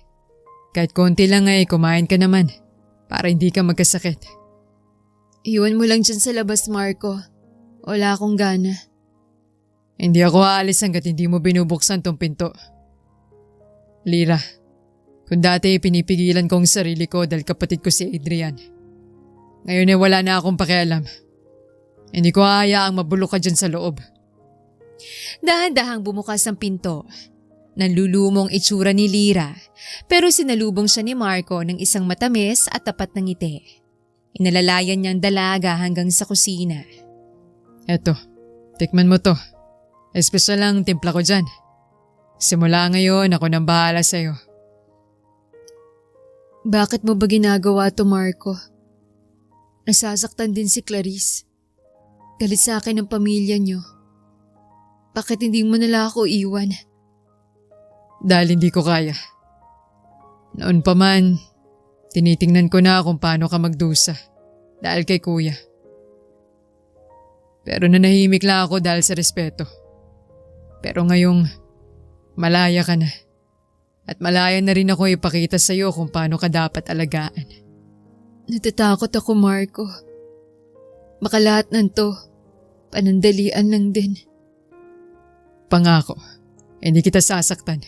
S2: Kahit konti lang ay kumain ka naman para hindi ka magkasakit.
S1: Iwan mo lang dyan sa labas, Marco. Wala akong gana.
S2: Hindi ako aalis hanggat hindi mo binubuksan tong pinto. Lira, kung dati pinipigilan ko ang sarili ko dahil kapatid ko si Adrian. Ngayon ay wala na akong pakialam. Hindi ko hahayaang mabulok ka dyan sa loob.
S1: Dahan-dahang bumukas ang pinto. Nanlulumong itsura ni Lira, pero sinalubong siya ni Marco ng isang matamis at tapat na ngiti. Inalalayan niyang dalaga hanggang sa kusina.
S2: Eto, tikman mo to. Espesyal lang timpla ko dyan. Simula ngayon ako nang bahala sa'yo.
S1: Bakit mo ba ginagawa to, Marco? Nasasaktan din si Clarice. Galit sa akin ang pamilya niyo. Bakit hindi mo nila ako iwan?
S2: Dahil hindi ko kaya. Noon pa man, tinitingnan ko na kung paano ka magdusa dahil kay kuya. Pero nanahimik lang ako dahil sa respeto. Pero ngayong malaya ka na. At malaya na rin ako ipakita sa iyo kung paano ka dapat alagaan.
S1: Natatakot ako, Marco. Baka lahat ng to, panandalian lang din.
S2: Pangako, hindi kita sasaktan.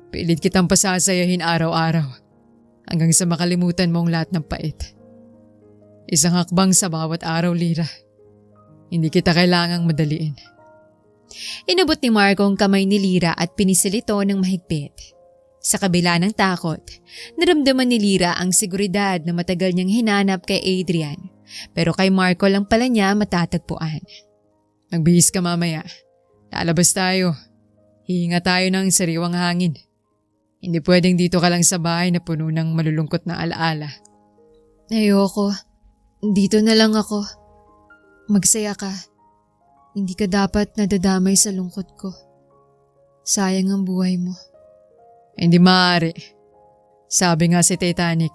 S2: Pilit kitang pasasayahin araw-araw hanggang sa makalimutan mo ang lahat ng pait. Isang hakbang sa bawat araw, Lira. Hindi kita kailangang madaliin.
S1: Inabot ni Marco ang kamay ni Lira at pinisil ito ng mahigpit. Sa kabila ng takot, naramdaman ni Lira ang seguridad na matagal niyang hinanap kay Adrian, pero kay Marco lang pala niya matatagpuan.
S2: Magbihis ka mamaya. Lalabas tayo. Hihinga tayo ng sariwang hangin. Hindi pwedeng dito ka lang sa bahay na puno ng malulungkot na alaala.
S1: Ayoko. Dito na lang ako. Magsaya ka. Hindi ka dapat nadadamay sa lungkot ko. Sayang ang buhay mo.
S2: Hindi maaari. Sabi nga si Titanic,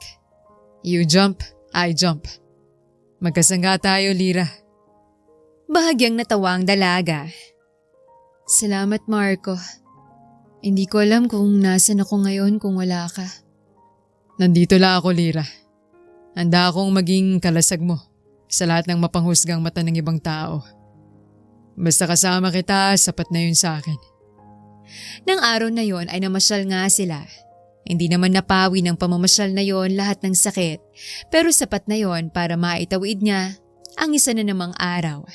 S2: you jump, I jump. Magkasangga tayo, Lira.
S1: Bahagyang natawa ang dalaga. Salamat, Marco. Hindi ko alam kung nasan ako ngayon kung wala ka.
S2: Nandito lang ako, Lira. Handa akong maging kalasag mo sa lahat ng mapanghusgang mata ng ibang tao. Basta kasama kita, sapat na yun sa akin.
S1: Nang araw na yon ay namasyal nga sila. Hindi naman napawi ng pamamasyal na yon lahat ng sakit, pero sapat na yon para maitawid niya ang isa na namang araw.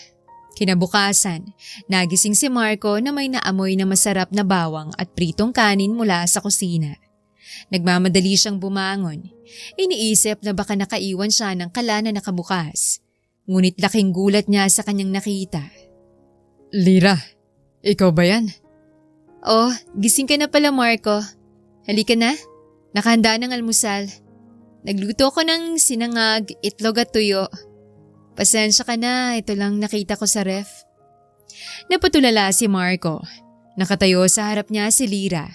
S1: Kinabukasan, nagising si Marco na may naamoy na masarap na bawang at pritong kanin mula sa kusina. Nagmamadali siyang bumangon. Iniisip na baka nakaiwan siya ng kala na nakabukas. Ngunit laking gulat niya sa kanyang nakita.
S2: Lira, ikaw ba yan?
S1: Oh, gising ka na pala Marco. Halika na, nakahanda ng almusal. Nagluto ko ng sinangag, itlog at tuyo. Pasensya ka na, ito lang nakita ko sa ref. Napatulala si Marco. Nakatayo sa harap niya si Lira.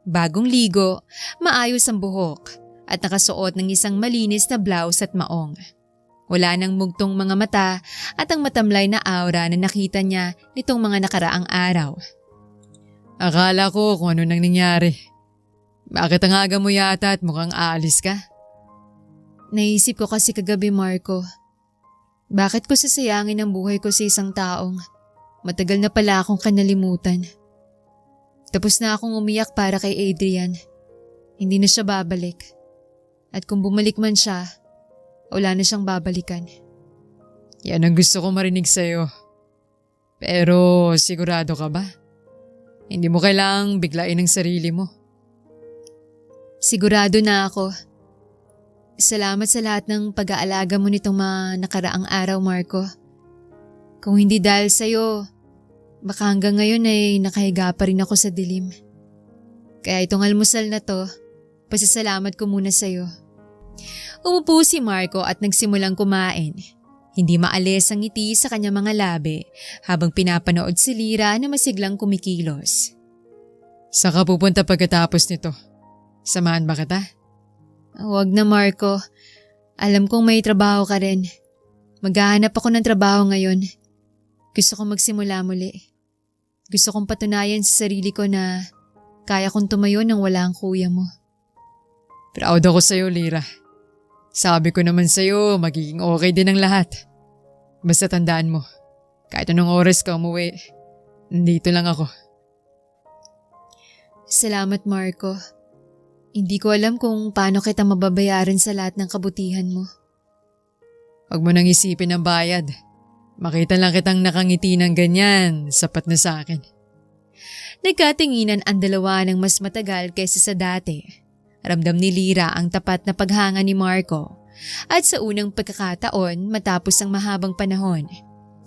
S1: Bagong ligo, maayos ang buhok at nakasuot ng isang malinis na blouse at maong. Wala nang mugtong mga mata at ang matamlay na aura na nakita niya nitong mga nakaraang araw.
S2: Akala ko kung ano nang nangyari. Bakit ang aga mo yata at mukhang aalis ka?
S1: Naisip ko kasi kagabi Marco. Bakit ko sasayangin ang buhay ko sa isang taong matagal na pala akong kanalimutan? Tapos na akong umiyak para kay Adrian. Hindi na siya babalik. At kung bumalik man siya, wala na siyang babalikan.
S2: Yan ang gusto ko marinig sa'yo. Pero sigurado ka ba? Hindi mo kailangang biglain ang sarili mo.
S1: Sigurado na ako. Salamat sa lahat ng pag-aalaga mo nitong mga nakaraang araw, Marco. Kung hindi dahil sa'yo, baka hanggang ngayon ay nakahiga pa rin ako sa dilim. Kaya itong almusal na to, pasasalamat ko muna sa'yo. Umupo si Marco at nagsimulang kumain. Hindi maalis ang ngiti sa kanyang mga labi habang pinapanood si Lira na masiglang kumikilos.
S2: Saan ka pupunta pagkatapos nito? Samahan ba kita?
S1: Huwag na Marco. Alam kong may trabaho ka rin. Maghahanap ako ng trabaho ngayon. Gusto kong magsimula muli. Gusto kong patunayan sa sarili ko na kaya kong tumayo nang wala ang kuya mo.
S2: Proud ako sa'yo, Lira. Sabi ko naman sa'yo, magiging okay din ang lahat. Basta tandaan mo, kahit anong oras ka umuwi, nandito lang ako.
S1: Salamat Marco. Hindi ko alam kung paano kita mababayaran sa lahat ng kabutihan mo.
S2: Huwag mo nang isipin ang bayad. Makita lang kitang nakangiti ng ganyan, sapat na sa akin.
S1: Nagkatinginan ang dalawa ng mas matagal kaysa sa dati. Ramdam ni Lira ang tapat na paghanga ni Marco. At sa unang pagkakataon matapos ang mahabang panahon,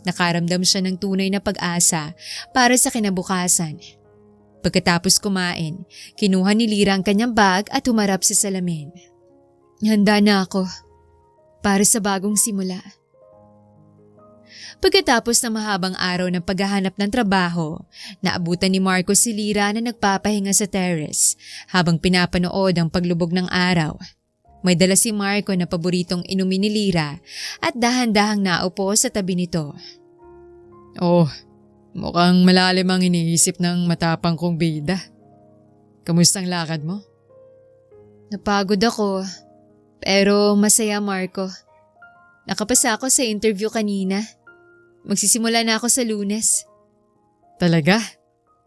S1: nakaramdam siya ng tunay na pag-asa para sa kinabukasan. Pagkatapos kumain, kinuha ni Lira ang kanyang bag at humarap sa salamin. Handa na ako para sa bagong simula. Pagkatapos ng mahabang araw ng paghahanap ng trabaho, naabutan ni Marco si Lira na nagpapahinga sa terrace habang pinapanood ang paglubog ng araw. May dala si Marco na paboritong inumin ni Lira at dahan-dahang naupo sa tabi nito.
S2: Oh, mukhang malalim ang iniisip ng matapang kong bida. Kamusta ang lakad mo?
S1: Napagod ako, pero masaya Marco. Nakapasa ako sa interview kanina. Magsisimula na ako sa Lunes.
S2: Talaga?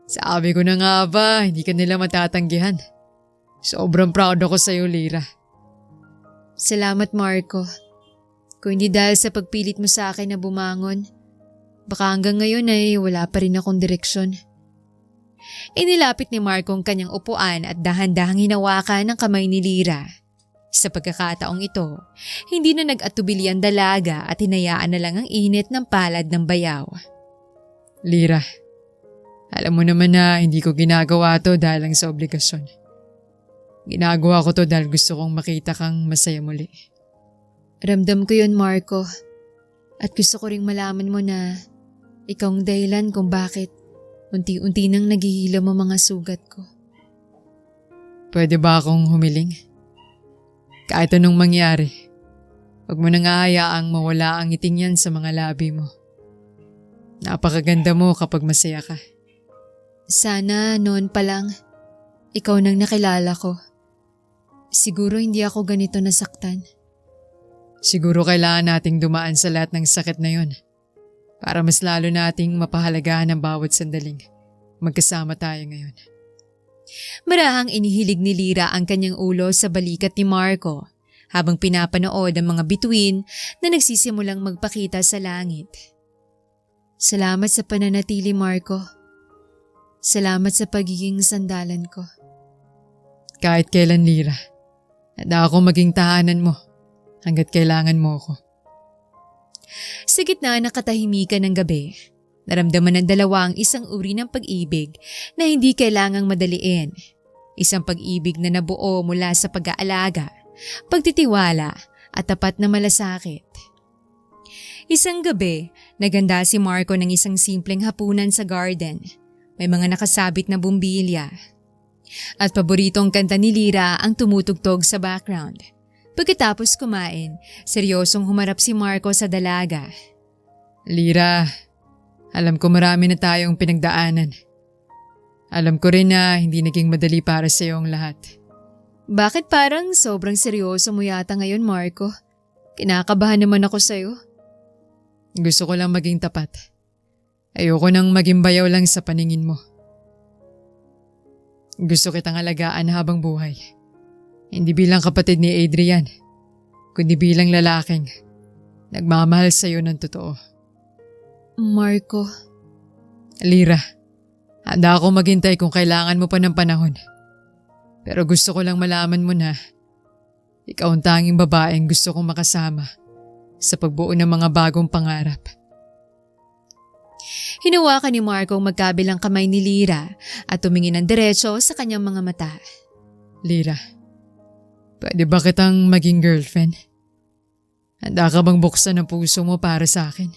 S2: Sabi ko na nga ba, hindi ka nila matatanggihan. Sobrang proud ako sa'yo, Lira.
S1: Salamat Marco. Kung hindi dahil sa pagpilit mo sa akin na bumangon, baka hanggang ngayon ay wala pa rin akong direksyon. Inilapit ni Marco ang kanyang upuan at dahan-dahang hinawakan ng kamay ni Lira. Sa pagkakataong ito, hindi na nag-atubili ang dalaga at hinayaan na lang ang init ng palad ng bayaw.
S2: Lira, alam mo naman na hindi ko ginagawa to dahil lang sa obligasyon. Ginagawa ko to dahil gusto kong makita kang masaya muli.
S1: Ramdam ko yun Marco. At gusto ko ring malaman mo na ikaw ang dahilan kung bakit unti-unti nang naghihilom ang mga sugat ko.
S2: Pwede ba akong humiling? Kahit anong mangyari, huwag mo nang hahayaang mawala ang ngiting yan sa mga labi mo. Napakaganda mo kapag masaya ka.
S1: Sana noon pa lang, ikaw nang nakilala ko. Siguro hindi ako ganito nasaktan.
S2: Siguro kailangan nating dumaan sa lahat ng sakit na yun para mas lalo nating mapahalagahan ang bawat sandaling magkasama tayo ngayon.
S1: Marahang inihilig ni Lyra ang kanyang ulo sa balikat ni Marco habang pinapanood ang mga bituin na nagsisimulang magpakita sa langit. Salamat sa pananatili, Marco. Salamat sa pagiging sandalan ko.
S2: Kahit kailan, Lyra. Handa ako maging tahanan mo hanggat kailangan mo ako.
S1: Sa gitna ng katahimikan ng gabi, naramdaman ng dalawa ang isang uri ng pag-ibig na hindi kailangang madaliin. Isang pag-ibig na nabuo mula sa pag-aalaga, pagtitiwala at tapat na malasakit. Isang gabi, naganda si Marco ng isang simpleng hapunan sa garden. May mga nakasabit na bumbilya. At paboritong kanta ni Lyra ang tumutugtog sa background. Pagkatapos kumain, seryosong humarap si Marco sa dalaga.
S2: Lyra, alam ko marami na tayong pinagdaanan. Alam ko rin na hindi naging madali para sa iyo ang lahat.
S1: Bakit parang sobrang seryoso mo yata ngayon, Marco? Kinakabahan naman ako sa'yo.
S2: Gusto ko lang maging tapat. Ayoko nang maging bayaw lang sa paningin mo. Gusto kitang alagaan habang buhay. Hindi bilang kapatid ni Adrian, kundi bilang lalaking nagmamahal sa iyo ng totoo.
S1: Marco.
S2: Lyra, handa ako maghintay kung kailangan mo pa ng panahon. Pero gusto ko lang malaman mo na ikaw ang tanging babaeng gusto kong makasama sa pagbuo ng mga bagong pangarap.
S1: Hinawakan ni Marco ang magkabilang kamay ni Lyra at tumingin ng diretso sa kanyang mga mata.
S2: Lyra, pwede ba kitang maging girlfriend? Handa ka bang buksan ang puso mo para sa akin?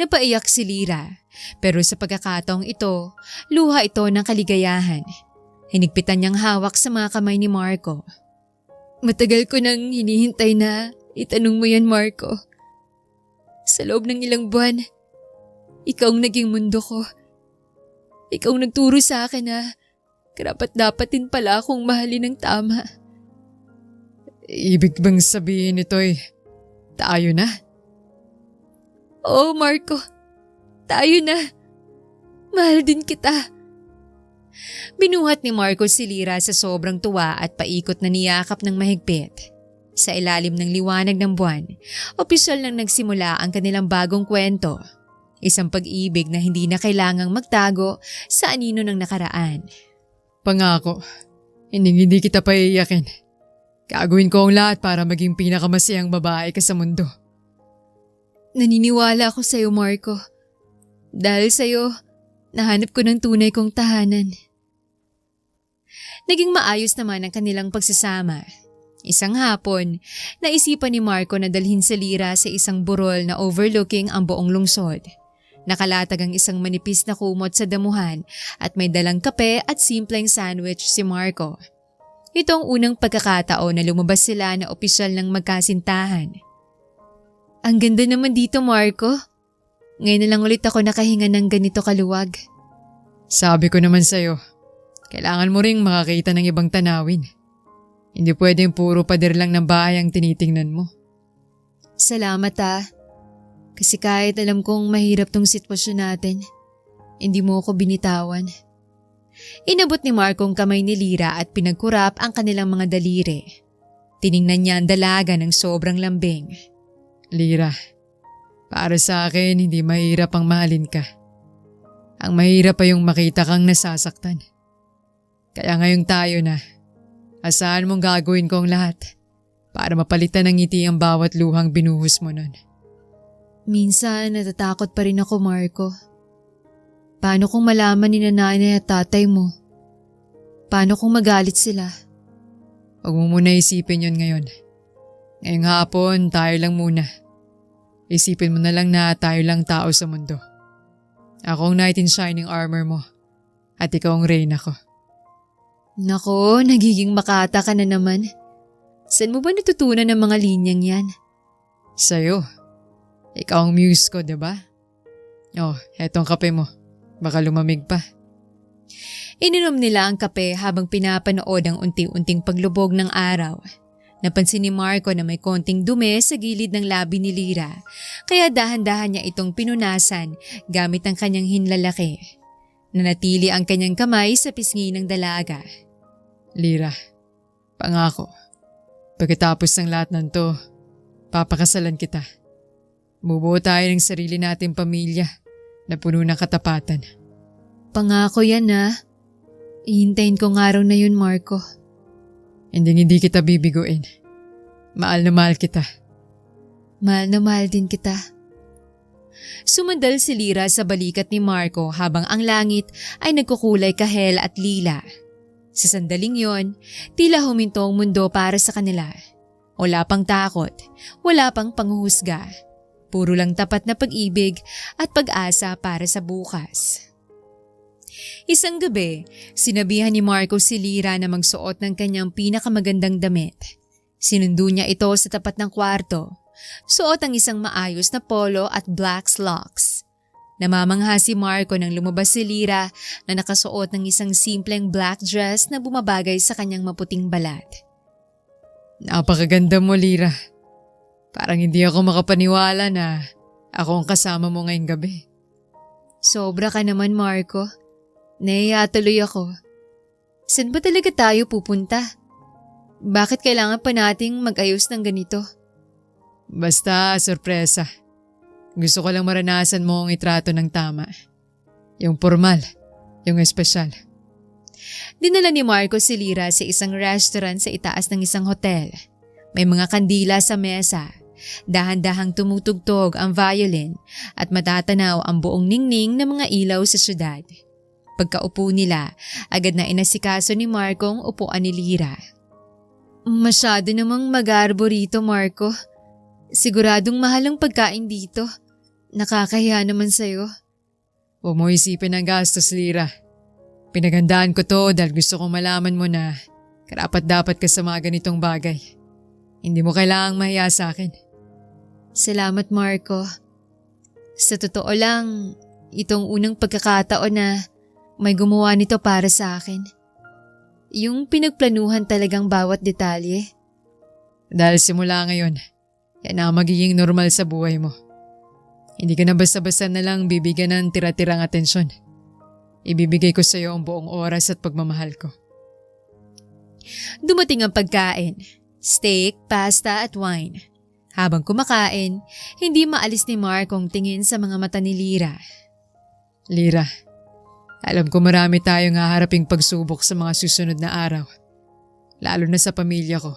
S1: Napaiyak si Lyra, pero sa pagkakataong ito, luha ito ng kaligayahan. Hinigpitan niyang hawak sa mga kamay ni Marco. Matagal ko nang hinihintay na itanong mo yan, Marco. Sa loob ng ilang buwan, ikaw ang naging mundo ko. Ikaw ang nagturo sa akin na karapat-dapat din pala akong mahalin ng tama.
S2: Ibig bang sabihin ito'y tayo na?
S1: Oo, Marco. Tayo na. Mahal din kita. Binuhat ni Marco si Lyra sa sobrang tuwa at paikot na niyakap ng mahigpit. Sa ilalim ng liwanag ng buwan, opisyal nang nagsimula ang kanilang bagong kwento. Isang pag-ibig na hindi na kailangang magtago sa anino ng nakaraan.
S2: Pangako, hindi kita paiiyakin. Gagawin ko ang lahat para maging pinakamasayang babae ka sa mundo.
S1: Naniniwala ako sa iyo, Marco. Dahil sa iyo, nahanap ko ng tunay kong tahanan. Naging maayos naman ang kanilang pagsasama. Isang hapon, naisipan ni Marco na dalhin si Lyra sa isang burol na overlooking ang buong lungsod. Nakalatag ang isang manipis na kumot sa damuhan at may dalang kape at simpleng sandwich si Marco. Ito ang unang pagkakataon na lumabas sila na opisyal ng magkasintahan. Ang ganda naman dito, Marco. Ngayon na lang ulit ako nakahinga ng ganito kaluwag.
S2: Sabi ko naman sa'yo, kailangan mo ring makakita ng ibang tanawin. Hindi pwedeng puro pader lang ng bahay ang tinitingnan mo.
S1: Salamat Kasi kahit alam kong mahirap tong sitwasyon natin, hindi mo ako binitawan. Inabot ni Marco ang kamay ni Lyra at pinagkurap ang kanilang mga daliri. Tiningnan niya ang dalaga ng sobrang lambing.
S2: Lyra, para sa akin hindi mahirap ang mahalin ka. Ang mahirap ay yung makita kang nasasaktan. Kaya ngayong tayo na, asahan mong gagawin ko ang lahat para mapalitan ng ngiti ang bawat luhang binuhos mo nun.
S1: Minsan natatakot pa rin ako, Marco. Paano kung malaman ni nanay at tatay mo? Paano kung magalit sila?
S2: Huwag mo muna isipin yun ngayon. Ngayong hapon, tayo lang muna. Isipin mo na lang na tayo lang tao sa mundo. Ako ang knight in shining armor mo at ikaw ang reyna ko.
S1: Nako, nagiging makata ka na naman. Saan mo ba natutunan ng mga linyang yan?
S2: Sa'yo. Ikaw ang muse ko, diba? Oh, etong kape mo. Baka lumamig pa.
S1: Ininom nila ang kape habang pinapanood ang unti-unting paglubog ng araw. Napansin ni Marco na may konting dumi sa gilid ng labi ni Lyra, kaya dahan-dahan niya itong pinunasan gamit ang kanyang hinlalaki. Nanatili ang kanyang kamay sa pisngi ng dalaga.
S2: Lira, pangako, pagkatapos ng lahat ng to, papakasalan kita. Bubuo tayo ng sarili nating pamilya na puno ng katapatan.
S1: Pangako yan ha. Ihintayin ko ng araw na yun, Marco.
S2: Hindi kita bibiguin. Mahal na mahal kita.
S1: Mahal na mahal din kita. Sumandal si Lira sa balikat ni Marco habang ang langit ay nagkukulay kahel at lila. Sa sandaling yon, tila huminto ang mundo para sa kanila. Wala pang takot, wala pang panghuhusga. Puro lang tapat na pag-ibig at pag-asa para sa bukas. Isang gabi, sinabihan ni Marco si Lira na magsuot ng kanyang pinakamagandang damit. Sinundo niya ito sa tapat ng kwarto. Suot ang isang maayos na polo at black slacks. Namamangha si Marco nang lumabas si Lira na nakasuot ng isang simpleng black dress na bumabagay sa kanyang maputing balat.
S2: Napakaganda mo, Lira. Parang hindi ako makapaniwala na ako ang kasama mo ngayong gabi.
S1: Sobra ka naman, Marco. Nahiya tuloy ako. Saan ba talaga tayo pupunta? Bakit kailangan pa nating mag-ayos ng ganito?
S2: Basta, sorpresa. Gusto ko lang maranasan mo ang itrato ng tama. Yung formal, yung espesyal.
S1: Dinala ni Marco si Lira sa isang restaurant sa itaas ng isang hotel. May mga kandila sa mesa. Dahan-dahang tumutugtog ang violin at matatanaw ang buong ningning ng mga ilaw sa syudad. Pagkaupo nila, agad na inasikaso ni Marco ang upuan ni Lira. Masyado namang magarbo rito, Marco. Siguradong mahal ang pagkain dito. Nakakahiya naman sa'yo.
S2: Huwag mo isipin ang gastos, Lira. Pinaghandaan ko to dahil gusto kong malaman mo na karapat-dapat ka sa mga ganitong bagay. Hindi mo kailangang mahiya sa akin.
S1: Salamat, Marco. Sa totoo lang, itong unang pagkakataon na may gumawa nito para sa akin. Yung pinagplanuhan talagang bawat detalye.
S2: Dahil simula ngayon, yan ang magiging normal sa buhay mo. Hindi ka na basta-basta na lang bibigyan ng tira-tirang atensyon. Ibibigay ko sa iyo ang buong oras at pagmamahal ko.
S1: Dumating ang pagkain, steak, pasta at wine. Habang kumakain, hindi maalis ni Mark ang tingin sa mga mata ni Lira.
S2: Lira, alam ko marami tayong haharaping pagsubok sa mga susunod na araw. Lalo na sa pamilya ko.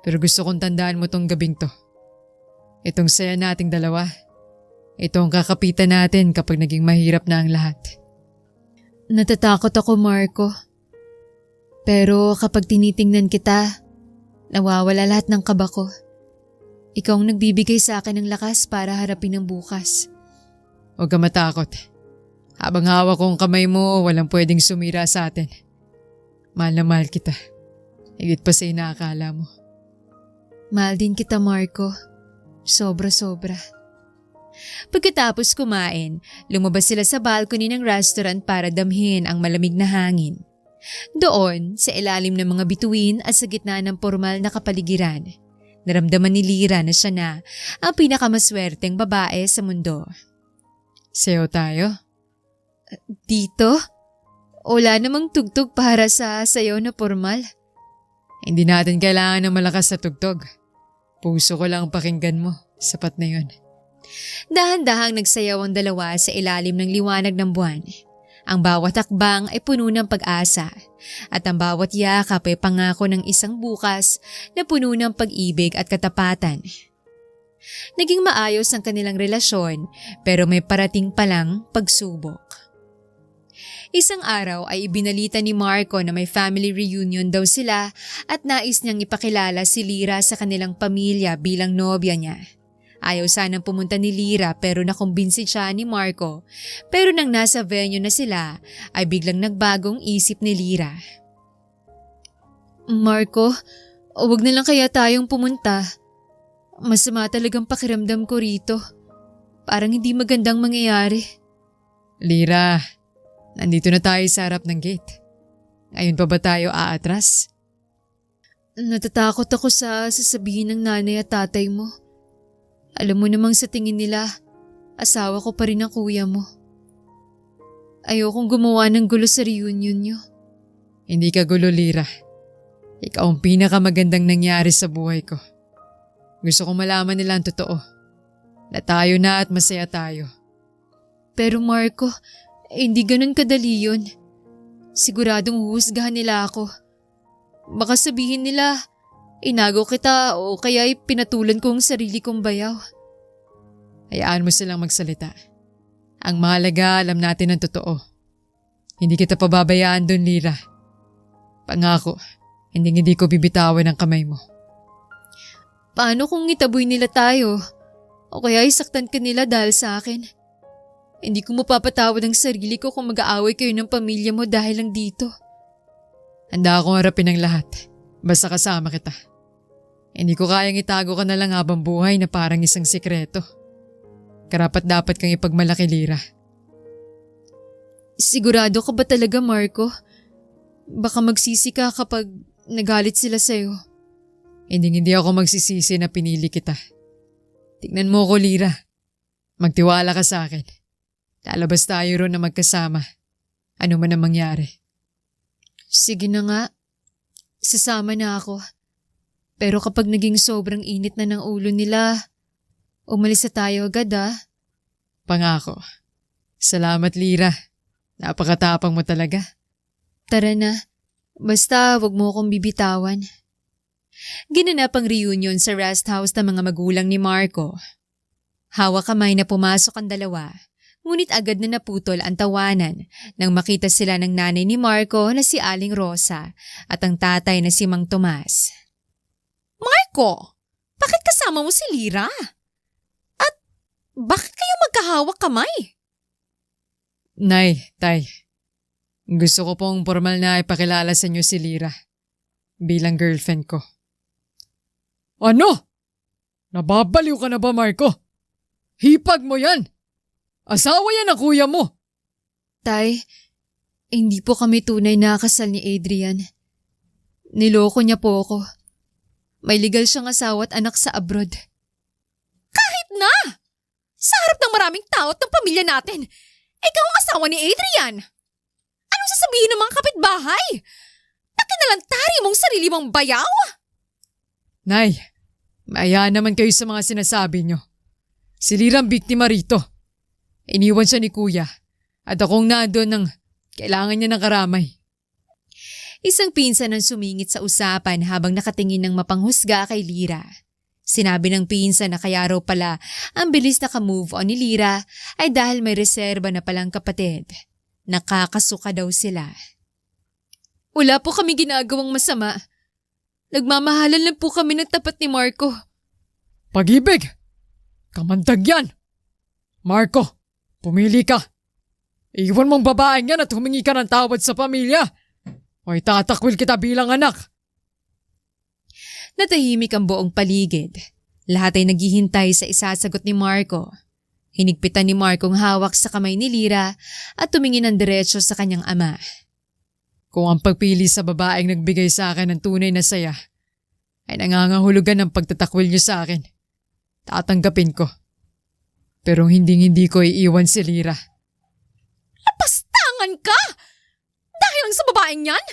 S2: Pero gusto kong tandaan mo tong gabing to. Itong saya nating dalawa. Ito ang kakapitan natin kapag naging mahirap na ang lahat.
S1: Natatakot ako, Marco. Pero kapag tinitingnan kita, nawawala lahat ng kaba ko. Ikaw ang nagbibigay sa akin ng lakas para harapin ang bukas.
S2: Huwag ka matakot. Habang hawak ko ang kamay mo, walang pwedeng sumira sa atin. Mahal na mahal kita. Higit pa sa inaakala mo.
S1: Mahal din kita, Marco. Sobra-sobra. Pagkatapos kumain, lumabas sila sa balcony ng restaurant para damhin ang malamig na hangin. Doon, sa ilalim ng mga bituin at sa gitna ng formal na kapaligiran, naramdaman ni Lira na siya na ang pinakamaswerteng babae sa mundo.
S2: Sayo tayo?
S1: Dito? Wala namang tugtog para sa sayaw na formal.
S2: Hindi natin kailangan ng malakas na tugtog. Puso ko lang pakinggan mo. Sapat na yun.
S1: Dahan-dahang nagsayaw ang dalawa sa ilalim ng liwanag ng buwan. Ang bawat hakbang ay puno ng pag-asa at ang bawat yakap ay pangako ng isang bukas na puno ng pag-ibig at katapatan. Naging maayos ang kanilang relasyon pero may parating palang pagsubok. Isang araw ay ibinalita ni Marco na may family reunion daw sila at nais niyang ipakilala si Lira sa kanilang pamilya bilang nobya niya. Ayaw sanang pumunta ni Lira pero nakumbinsi siya ni Marco. Pero nang nasa venue na sila ay biglang nagbagong isip ni Lira. Marco, huwag na lang kaya tayong pumunta. Masama talagang pakiramdam ko rito. Parang hindi magandang mangyayari.
S2: Lira, nandito na tayo sa harap ng gate. Ngayon pa ba tayo aatras?
S1: Natatakot ako sa sasabihin ng nanay at tatay mo. Alam mo namang sa tingin nila, asawa ko pa rin ang kuya mo. Ayokong gumawa ng gulo sa reunion niyo.
S2: Hindi ka gulo, Lira. Ikaw ang pinakamagandang nangyari sa buhay ko. Gusto kong malaman nila ang totoo. Na tayo na at masaya tayo.
S1: Pero Marco, hindi ganun kadali yun. Siguradong huhusgahan nila ako. Baka sabihin nila, inago kita o kaya'y pinatulan ko ang sarili kong bayaw.
S2: Hayaan mo silang magsalita. Ang mahalaga, alam natin ang totoo. Hindi kita pababayaan doon, Lira. Pangako, hindi ko bibitawan ang kamay mo.
S1: Paano kung itaboy nila tayo? O kaya'y saktan ka nila dahil sa akin? Hindi ko mapapatawad ang sarili ko kung mag-aaway kayo ng pamilya mo dahil lang dito.
S2: Handa akong harapin ang lahat. Basta kasama kita. Hindi ko kayang itago ka na lang habang buhay na parang isang sikreto. Karapat dapat kang ipagmalaki, Lira.
S1: Sigurado ka ba talaga, Marco? Baka magsisi ka kapag nagalit sila sa'yo.
S2: Hindi ako magsisisi na pinili kita. Tignan mo ko, Lira. Magtiwala ka sa akin. Lalabas tayo ron na magkasama. Ano man ang mangyari.
S1: Sige na nga. Sasama na ako. Pero kapag naging sobrang init na ng ulo nila, umalis na tayo agad
S2: Pangako. Salamat, Lira. Napakatapang mo talaga.
S1: Tara na. Basta wag mo akong bibitawan. Ginanap ang reunion sa rest house ng mga magulang ni Marco. Hawak kamay na pumasok ang dalawa. Ngunit agad na naputol ang tawanan nang makita sila ng nanay ni Marco na si Aling Rosa at ang tatay na si Mang Tomas.
S3: Marco, bakit kasama mo si Lira? At bakit kayo magkahawak kamay?
S2: Nay, Tay. Gusto ko pong formal na ipakilala sa inyo si Lira bilang girlfriend ko. Ano? Nababaliw ka na ba, Marco? Hipag mo yan! Asawa yan ang kuya mo!
S1: Tay, hindi po kami tunay na kasal ni Adrian. Niloko niya po ako. May legal siyang asawa at anak sa abroad.
S3: Kahit na! Sa harap ng maraming tao at ng pamilya natin, ikaw ang asawa ni Adrian! Anong sasabihin ng mga kapitbahay? Nakinalantari mong sarili mong bayaw?
S2: Nay, maya naman kayo sa mga sinasabi nyo. Si Lira ang biktima rito. Iniwan siya ni kuya at akong nandoon ng kailangan niya ng karamay.
S1: Isang pinsan ang sumingit sa usapan habang nakatingin ng mapanghusga kay Lira. Sinabi ng pinsan na kaya raw pala ang bilis na ka-move on ni Lira ay dahil may reserba na palang kapatid. Nakakasuka daw sila. Wala po kami ginagawang masama. Nagmamahalan lang po kami ng tapat ni Marco.
S2: Pag-ibig! Kamandag yan! Marco, pumili ka. Iwan mong babaeng yan at humingi ka ng tawad sa pamilya. O itatakwil kita bilang anak.
S1: Natahimik ang buong paligid. Lahat ay naghihintay sa isasagot ni Marco. Hinigpitan ni Marco ang hawak sa kamay ni Lira at tumingin ng diretso sa kanyang ama.
S2: Kung ang pagpili sa babaeng nagbigay sa akin ng tunay na saya ay nangangahulugan ng pagtatakwil niyo sa akin, tatanggapin ko. Pero hindi ko iiwan si Lira.
S3: Lapastangan ka! Dahil lang sa babaeng yan,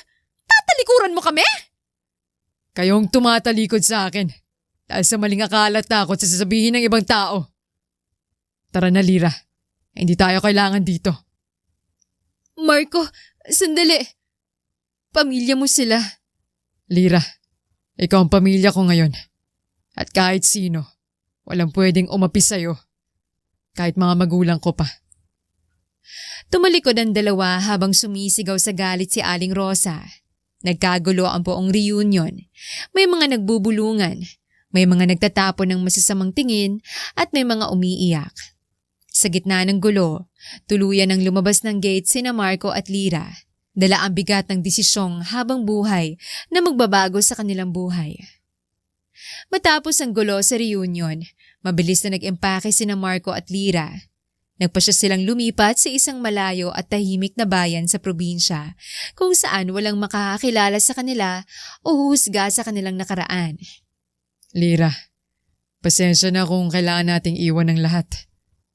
S3: tatalikuran mo kami?
S2: Kayong tumatalikod sa akin dahil sa maling akala at takot sa sasabihin ng ibang tao. Tara na, Lira. Hindi tayo kailangan dito.
S1: Marco, sandali. Pamilya mo sila.
S2: Lira, ikaw ang pamilya ko ngayon. At kahit sino, walang pwedeng umapi sa'yo. Kahit mga magulang ko pa.
S1: Tumalikod ang dalawa habang sumisigaw sa galit si Aling Rosa. Nagkagulo ang buong reunion. May mga nagbubulungan, may mga nagtatapon ng masasamang tingin at may mga umiiyak. Sa gitna ng gulo, tuluyan ang lumabas ng gate sina Marco at Lira. Dala ang bigat ng desisyong habang buhay na magbabago sa kanilang buhay. Matapos ang gulo sa reunion, mabilis na nag-empake sina Marco at Lira. Nagpasya silang lumipat sa isang malayo at tahimik na bayan sa probinsya kung saan walang makakakilala sa kanila o huhusga sa kanilang nakaraan.
S2: Lira, pasensya na kung kailangan nating iwan ng lahat.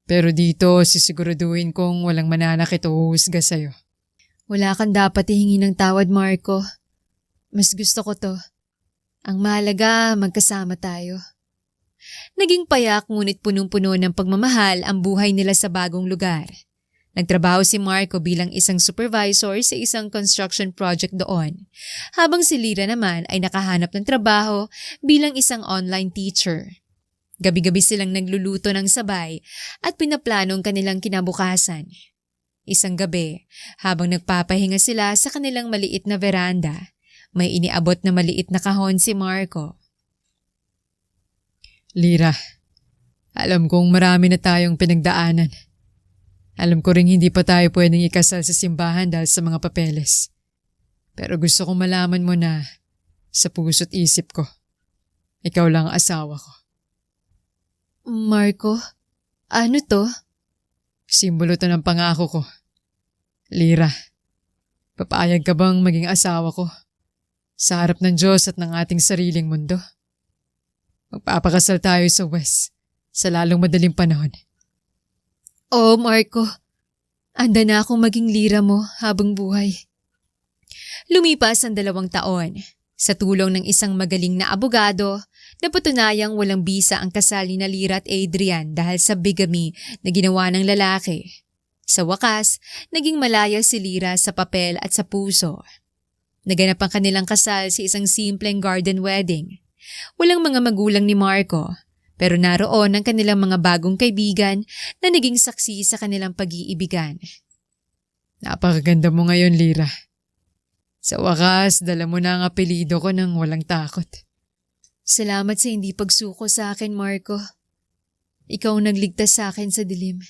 S2: Pero dito sisiguraduhin kong walang mananakit o huhusga sa'yo.
S1: Wala kang dapat hihingi ng tawad, Marco. Mas gusto ko to. Ang mahalaga, magkasama tayo. Naging payak ngunit punong-puno ng pagmamahal ang buhay nila sa bagong lugar. Nagtrabaho si Marco bilang isang supervisor sa isang construction project doon, habang si Lyra naman ay nakahanap ng trabaho bilang isang online teacher. Gabi-gabi silang nagluluto ng sabay at pinaplano ang kanilang kinabukasan. Isang gabi, habang nagpapahinga sila sa kanilang maliit na veranda, may iniabot na maliit na kahon si Marco.
S2: Lyra, alam kong marami na tayong pinagdaanan. Alam ko ring hindi pa tayo pwedeng ikasal sa simbahan dahil sa mga papeles. Pero gusto kong malaman mo na sa puso't isip ko, ikaw lang ang asawa ko.
S1: Marco, ano to?
S2: Simbolo to ng pangako ko. Lyra, papayag ka bang maging asawa ko sa harap ng Diyos at ng ating sariling mundo? Magpapakasal tayo sa West sa lalong madaling panahon.
S1: Oo, Marco. Anda na akong maging Lyra mo habang buhay. Lumipas ang 2 taon. Sa tulong ng isang magaling na abogado, napatunayang walang bisa ang kasal ni Lyra at Adrian dahil sa bigamy na ginawa ng lalaki. Sa wakas, naging malaya si Lyra sa papel at sa puso. Naganap ang kanilang kasal sa isang simpleng garden wedding. Walang mga magulang ni Marco, pero naroon ang kanilang mga bagong kaibigan na naging saksi sa kanilang pag-iibigan.
S2: Napakaganda mo ngayon, Lyra. Sa wakas, dala mo na ang apelido ko ng walang takot.
S1: Salamat sa hindi pagsuko sa akin, Marco. Ikaw ang nagligtas sa akin sa dilim.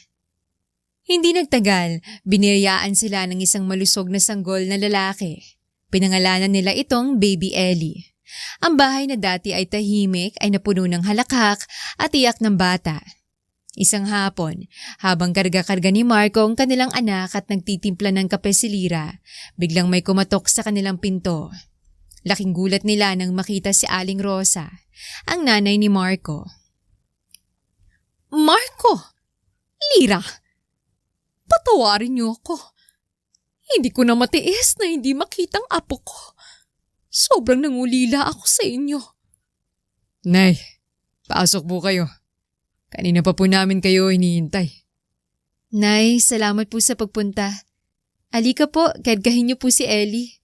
S1: Hindi nagtagal, biniyayaan sila ng isang malusog na sanggol na lalaki. Pinangalanan nila itong Baby Ellie. Ang bahay na dati ay tahimik ay napuno ng halakhak at iyak ng bata. Isang hapon, habang karga-karga ni Marco ang kanilang anak at nagtitimpla ng kape si Lyra, biglang may kumatok sa kanilang pinto. Laking gulat nila nang makita si Aling Rosa, ang nanay ni Marco.
S3: Marco! Lyra! Patawarin niyo ako. Hindi ko na matiis na hindi makitang apo ko. Sobrang nangulila ako sa inyo.
S2: Nay, pasok po kayo. Kanina pa po namin kayo hinihintay.
S1: Nay, salamat po sa pagpunta. Alika po, kadgahin niyo po si Ellie.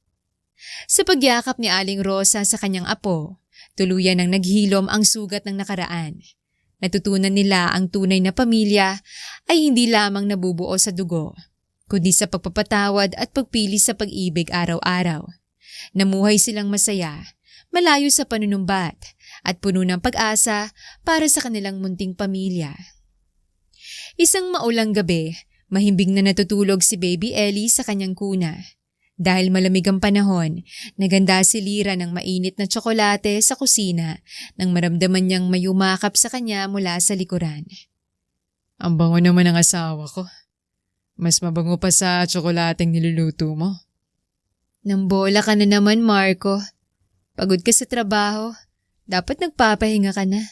S1: Sa pagyakap ni Aling Rosa sa kanyang apo, tuluyan ang naghilom ang sugat ng nakaraan. Natutunan nila ang tunay na pamilya ay hindi lamang nabubuo sa dugo, kundi sa pagpapatawad at pagpili sa pag-ibig araw-araw. Namuhay silang masaya, malayo sa panunumbat at puno ng pag-asa para sa kanilang munting pamilya. Isang maulang gabi, mahimbing na natutulog si Baby Ellie sa kanyang kuna. Dahil malamig ang panahon, naganda si Lyra ng mainit na tsokolate sa kusina nang maramdaman niyang may umakap sa kanya mula sa likuran.
S2: Ang bango naman ng asawa ko. Mas mabango pa sa tsokolateng niluluto mo.
S1: Nambola ka na naman, Marco. Pagod ka sa trabaho. Dapat nagpapahinga ka na.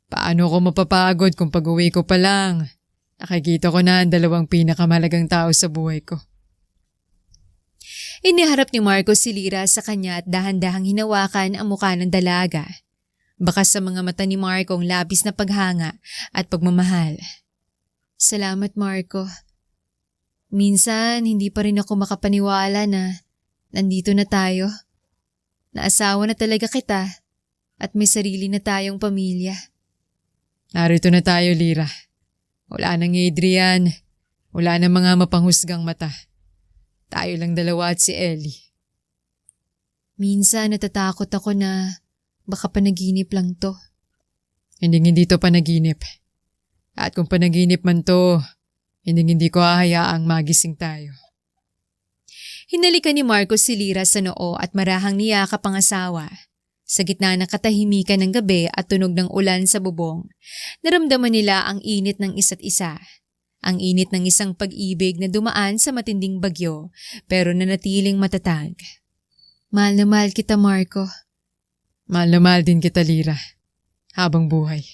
S2: Paano ko mapapagod kung pag-uwi ko pa lang? Nakikita ko na ang 2 pinakamalagang tao sa buhay ko.
S1: Iniharap ni Marco si Lyra sa kanya at dahan-dahang hinawakan ang mukha ng dalaga. Bakas sa mga mata ni Marco ang labis na paghanga at pagmamahal. Salamat, Marco. Minsan, hindi pa rin ako makapaniwala na nandito na tayo. Naasawa na talaga kita at may sarili na tayong pamilya.
S2: Narito na tayo, Lyra. Wala nang Adrian. Wala nang mga mapanghusgang mata. Tayo lang 2 at si Ellie.
S1: Minsan natatakot ako na baka panaginip lang to.
S2: Hindi to panaginip. At kung panaginip man to, hindi ko hahayaang magising tayo.
S1: Hinalikan ni Marco si Lyra sa noo at marahang niyakap ang asawa. Sa gitna ng katahimikan ng gabi at tunog ng ulan sa bubong, naramdaman nila ang init ng isa't isa. Ang init ng isang pag-ibig na dumaan sa matinding bagyo pero nanatiling matatag. Mahal na mahal kita, Marco.
S2: Mahal na mahal din kita, Lyra. Habang buhay.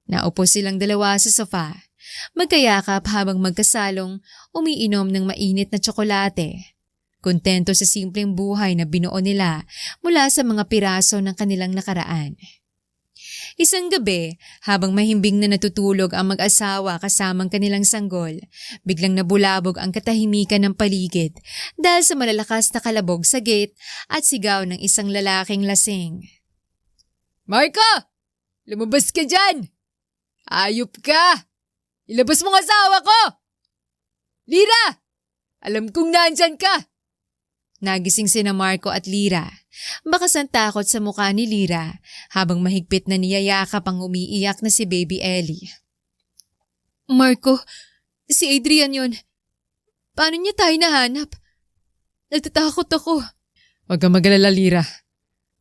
S1: Naupo silang 2 sa sofa, Magkayakap habang magkasalong umiinom ng mainit na tsokolate. Kontento sa simpleng buhay na binuo nila mula sa mga piraso ng kanilang nakaraan. Isang gabi, habang mahimbing na natutulog ang mag-asawa kasamang kanilang sanggol, biglang nabulabog ang katahimikan ng paligid dahil sa malalakas na kalabog sa gate at sigaw ng isang lalaking lasing.
S2: Marco! Lumabas ka dyan! Ayop ka! Ilabas mo ang asawa ko! Lira! Alam kong nandyan ka!
S1: Nagising sina Marco at Lira. Bakas ang takot sa mukha ni Lira habang mahigpit na niyayakap ang umiiyak na si Baby Ellie. Marco, si Adrian yun. Paano niya tayo nahanap? Natatakot ako.
S2: Huwag kang mag-alala, Lira.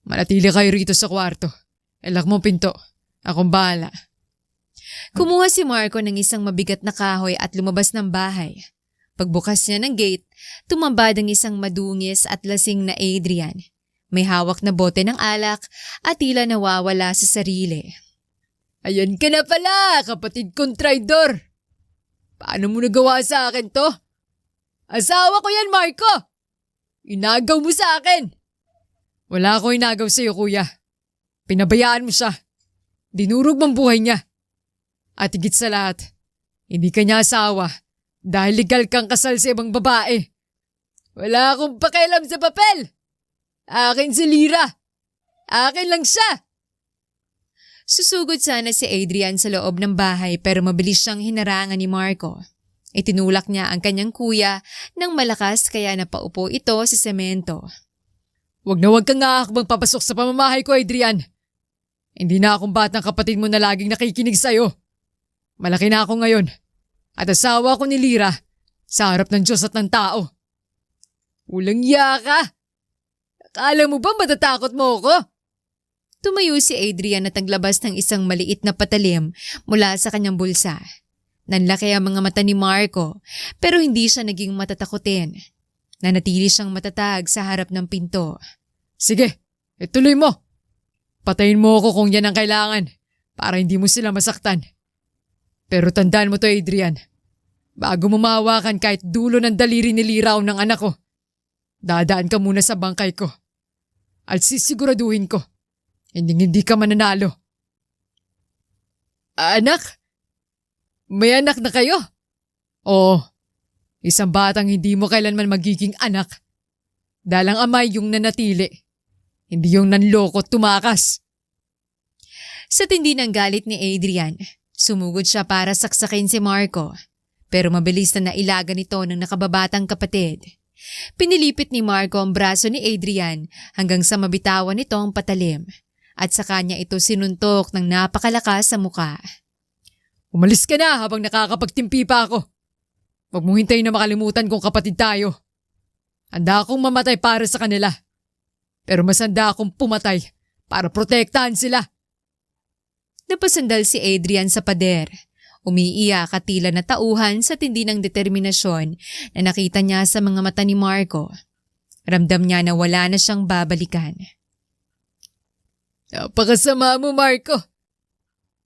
S2: Manatili kayo rito sa kwarto. Ilak mo pinto. Akong bahala.
S1: Kumuha si Marco ng isang mabigat na kahoy at lumabas ng bahay. Pagbukas niya ng gate, tumambad ang isang madungis at lasing na Adrian. May hawak na bote ng alak at tila nawawala sa sarili.
S2: Ayan ka na pala, kapatid kong traidor. Paano mo nagawa sa akin to? Asawa ko yan, Marco! Inagaw mo sa akin! Wala ko inagaw sa'yo, kuya. Pinabayaan mo siya. Dinurog mong buhay niya. At higit sa lahat, hindi ka niya asawa dahil legal kang kasal sa ibang babae. Wala akong pakialam sa papel. Akin si Lira. Akin lang siya.
S1: Susugod sana si Adrian sa loob ng bahay pero mabilis siyang hinarangan ni Marco. Itinulak niya ang kanyang kuya ng malakas kaya napaupo ito sa semento.
S2: Huwag na huwag kang aakbang papasok sa pamamahay ko, Adrian. Hindi na akong batang kapatid mo na laging nakikinig sa'yo. Malaki na ako ngayon. At asawa ko ni Lira sa harap ng Diyos at ng tao. Ulang iya ka! Akala mo ba matatakot mo ako?
S1: Tumayo si Adrian at naglabas ng isang maliit na patalim mula sa kanyang bulsa. Nanlaki ang mga mata ni Marco pero hindi siya naging matatakutin. Nanatili siyang matatag sa harap ng pinto.
S2: Sige, ituloy mo. Patayin mo ako kung yan ang kailangan para hindi mo sila masaktan. Pero tandaan mo to, Adrian. Bago mo mahawakan kahit dulo ng daliri ni Lira o ng anak ko, dadaan ka muna sa bangkay ko. At sisiguraduhin ko, hindi ka mananalo. Anak? May anak na kayo? Oo. Isang batang hindi mo kailanman magiging anak. Dahil ang amay yung nanatili. Hindi yung nanloko at tumakas.
S1: Sa tindi ng galit ni Adrian, sumugod siya para saksakin si Marco. Pero mabilis na nailaga nito ng nakababatang kapatid. Pinilipit ni Marco ang braso ni Adrian hanggang sa mabitawan nito ang patalim. At sa kanya ito sinuntok ng napakalakas sa muka.
S2: Umalis ka na habang nakakapagtimpi pa ako. Huwag mong hintayin na makalimutan kung kapatid tayo. Handa akong mamatay para sa kanila. Pero mas handa akong pumatay para protektahan sila.
S1: Napasandal si Adrian sa pader. Umiiyak at tila na tauhan sa tindi ng determinasyon na nakita niya sa mga mata ni Marco. Ramdam niya na wala na siyang babalikan.
S2: Napakasama mo, Marco.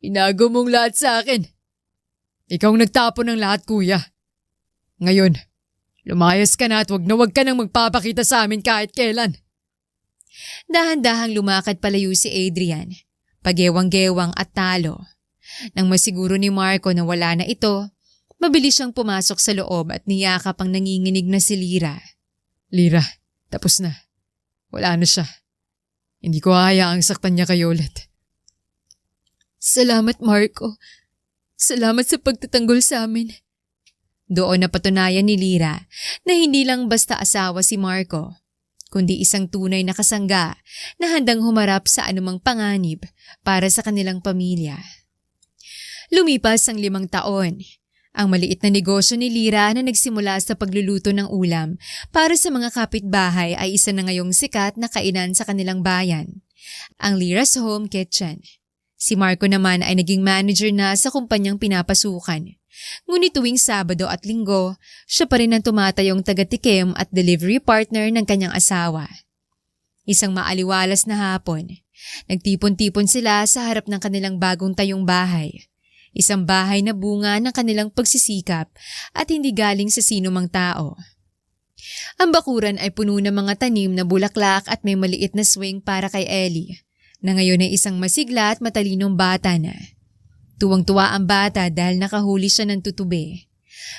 S2: Inago mong lahat sa akin. Ikaw ang nagtapon ng lahat, kuya. Ngayon, lumayas ka na at wag ka nang magpapakita sa amin kahit kailan.
S1: Dahan-dahang lumakad palayo si Adrian. Pagewang-gewang at talo. Nang masiguro ni Marco na wala na ito, mabilis siyang pumasok sa loob at niyakap ang nanginginig na si Lira.
S2: Lira, tapos na. Wala na siya. Hindi ko hahayaang saktan niya kayo ulit.
S1: Salamat, Marco. Salamat sa pagtatanggol sa amin. Doon napatunayan ni Lira na hindi lang basta asawa si Marco, kundi isang tunay na kasangga na handang humarap sa anumang panganib para sa kanilang pamilya. Lumipas ang 5 taon. Ang maliit na negosyo ni Lira na nagsimula sa pagluluto ng ulam para sa mga kapitbahay ay isa na ngayong sikat na kainan sa kanilang bayan, ang Lira's Home Kitchen. Si Marco naman ay naging manager na sa kumpanyang pinapasukan. Ngunit tuwing Sabado at Linggo, siya pa rin ang tumatayong taga-tikim at delivery partner ng kanyang asawa. Isang maaliwalas na hapon, nagtipon-tipon sila sa harap ng kanilang bagong tayong bahay. Isang bahay na bunga ng kanilang pagsisikap at hindi galing sa sinumang tao. Ang bakuran ay puno ng mga tanim na bulaklak at may maliit na swing para kay Ellie, na ngayon ay isang masigla at matalinong bata na. Tuwang-tuwa ang bata dahil nakahuli siya ng tutube.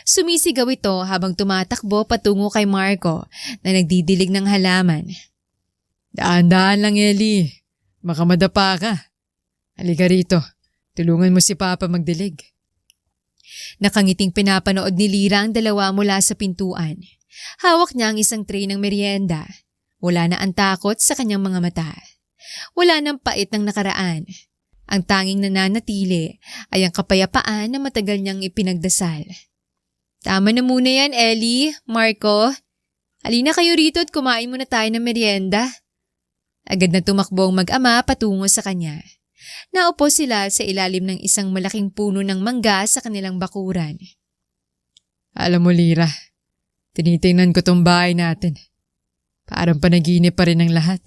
S1: Sumisigaw ito habang tumatakbo patungo kay Marco na nagdidilig ng halaman.
S2: Daan-daan lang, Ellie. Baka madapa ka. Halika rito. Tulungan mo si Papa magdilig.
S1: Nakangiting pinapanood ni Lira ang dalawa mula sa pintuan. Hawak niya ang isang tray ng merienda. Wala na ang takot sa kanyang mga mata. Wala nang pait ng nakaraan. Ang tanging nananatili ay ang kapayapaan na matagal niyang ipinagdasal. Tama na muna yan, Ellie, Marco. Halina kayo rito at kumain muna tayo ng merienda. Agad na tumakbo ang mag-ama patungo sa kanya. Naupo sila sa ilalim ng isang malaking puno ng mangga sa kanilang bakuran.
S2: Alam mo, Lira, tinitingnan ko tong bahay natin. Parang panaginip pa rin ang lahat.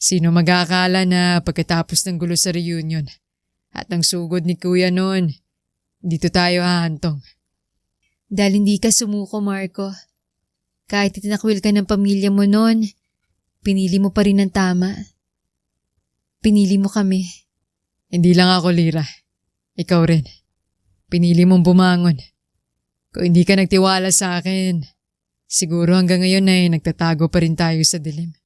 S2: Sino mag-aakala na pagkatapos ng gulo sa reunion at ng sugod ni Kuya noon, dito tayo hahantong.
S1: Dahil hindi ka sumuko, Marco. Kahit itinakwil ka ng pamilya mo noon, pinili mo pa rin ang tama. Pinili mo kami.
S2: Hindi lang ako, Lira. Ikaw rin. Pinili mong bumangon. Kung hindi ka nagtiwala sa akin, siguro hanggang ngayon ay nagtatago pa rin tayo sa dilim.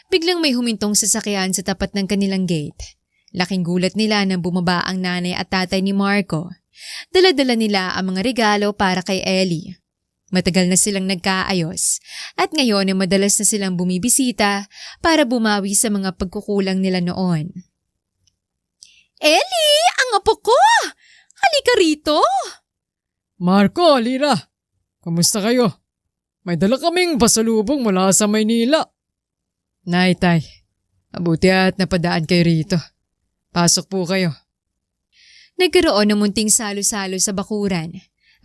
S1: Biglang may humintong sasakyan sa tapat ng kanilang gate. Laking gulat nila nang bumaba ang nanay at tatay ni Marco. Dala-dala nila ang mga regalo para kay Ellie. Matagal na silang nagkaayos at ngayon ay madalas na silang bumibisita para bumawi sa mga pagkukulang nila noon.
S3: Ellie, ang apo ko! Halika rito!
S2: Marco, Lira, kamusta kayo? May dala kaming pasalubong mula sa Maynila. Nay, tay, mabuti at napadaan kayo rito. Pasok po kayo.
S1: Nagkaroon ng munting salo-salo sa bakuran.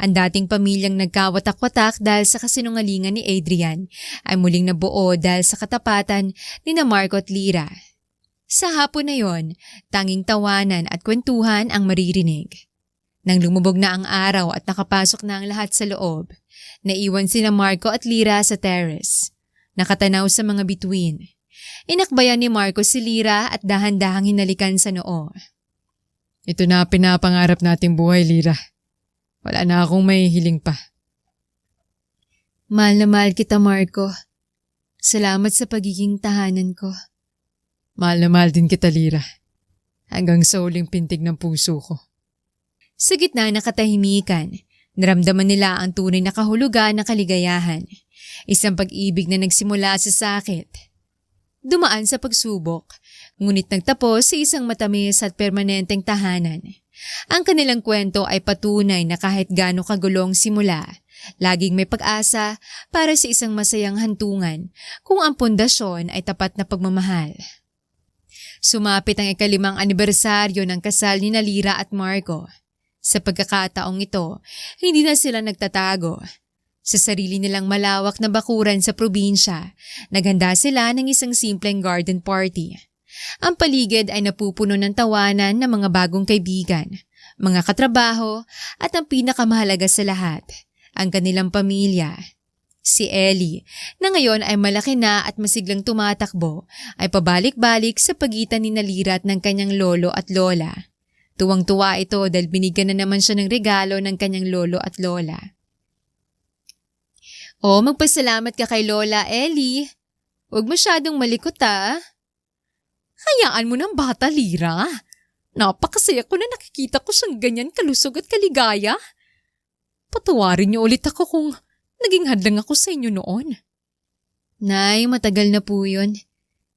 S1: Ang dating pamilyang nagkawatak-watak dahil sa kasinungalingan ni Adrian ay muling nabuo dahil sa katapatan ni Marco at Lira. Sa hapon na yon, tanging tawanan at kwentuhan ang maririnig. Nang lumubog na ang araw at nakapasok na ang lahat sa loob, naiwan sina Marco at Lira sa terrace. Nakatanaw sa mga bituin. Inakbayan ni Marco si Lira at dahan-dahang hinalikan sa noo.
S2: Ito na pinapangarap nating buhay, Lira. Wala na akong may hiling pa.
S1: Mahal na mahal kita, Marco. Salamat sa pagiging tahanan ko.
S2: Mahal na mahal din kita, Lira. Hanggang sa huling pintig ng puso ko.
S1: Sa gitna ng katahimikan, naramdaman nila ang tunay na kahulugan ng kaligayahan. Isang pag-ibig na nagsimula sa sakit. Dumaan sa pagsubok, ngunit nagtapos sa isang matamis at permanenteng tahanan. Ang kanilang kwento ay patunay na kahit gaano kagulong simula, laging may pag-asa para sa isang masayang hantungan kung ang pundasyon ay tapat na pagmamahal. Sumapit ang ika-5 anibersaryo ng kasal ni Lira at Marco. Sa pagkakataong ito, hindi na sila nagtatago. Sa sarili nilang malawak na bakuran sa probinsya, naghanda sila ng isang simpleng garden party. Ang paligid ay napupuno ng tawanan ng mga bagong kaibigan, mga katrabaho at ang pinakamahalaga sa lahat, ang kanilang pamilya. Si Ellie, na ngayon ay malaki na at masiglang tumatakbo, ay pabalik-balik sa pagitan ni Lira at ng kanyang lolo at lola. Tuwang-tuwa ito dahil binigyan na naman siya ng regalo ng kanyang lolo at lola. Oh, magpasalamat ka kay Lola, Ellie. Huwag masyadong malikot
S3: Hayaan mo ng bata, Lira. Napakasaya ko na nakikita ko siyang ganyan kalusog at kaligaya. Patawarin niyo ulit ako kung naging hadlang ako sa inyo noon.
S1: Nay, matagal na po yun.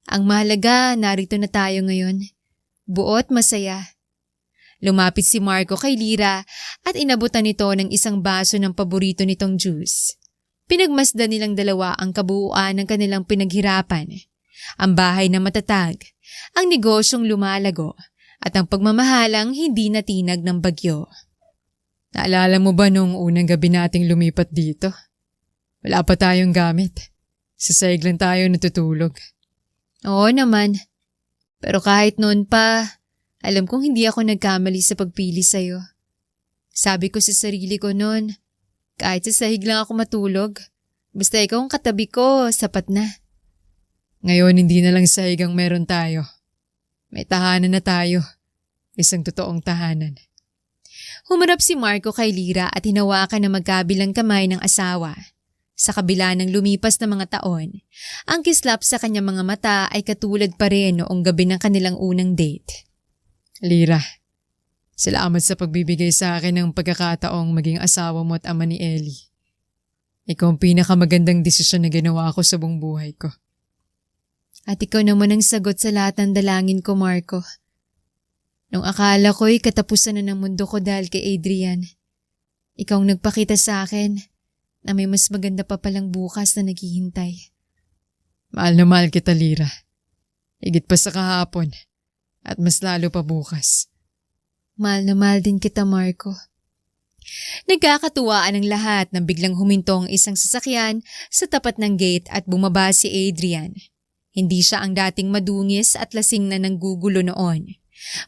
S1: Ang mahalaga, narito na tayo ngayon. Buot masaya. Lumapit si Marco kay Lira at inabutan nito ng isang baso ng paborito nitong juice. Pinagmasdan nilang dalawa ang kabuuan ng kanilang pinaghirapan. Ang bahay na matatag, ang negosyong lumalago, at ang pagmamahalang hindi natinag ng bagyo.
S2: Naalala mo ba nung unang gabi nating lumipat dito? Wala pa tayong gamit. Sa saig lang tayo natutulog.
S1: Oo naman. Pero kahit noon pa, Alam kong hindi ako nagkamali sa pagpili sa'yo. Sabi ko sa sarili ko noon, kahit sa sahig lang ako matulog, basta ikaw ang katabi ko, sapat na.
S2: Ngayon hindi na lang sahig ang meron tayo. May tahanan na tayo. Isang totoong tahanan.
S1: Humarap si Marco kay Lyra at hinawakan na magkabilang kamay ng asawa. Sa kabila ng lumipas na mga taon, ang kislap sa kanyang mga mata ay katulad pa rin noong gabi ng kanilang unang date.
S2: Lyra, salamat sa pagbibigay sa akin ng pagkakataong maging asawa mo at ama ni Ellie. Ikaw ang pinakamagandang desisyon na ginawa ko sa buong buhay ko.
S1: At ikaw naman ang sagot sa lahat ng dalangin ko, Marco. Nung akala ko'y katapusan na ng mundo ko dahil kay Adrian, ikaw ang nagpakita sa akin na may mas maganda pa palang bukas na naghihintay.
S2: Mahal na mahal kita, Lyra. Higit pa sa kahapon at mas lalo pa bukas.
S1: Mahal na mahal din kita, Marco. Nagkakatuwaan ang lahat nang biglang huminto ang isang sasakyan sa tapat ng gate at bumaba si Adrian. Hindi siya ang dating madungis at lasing na nanggugulo noon.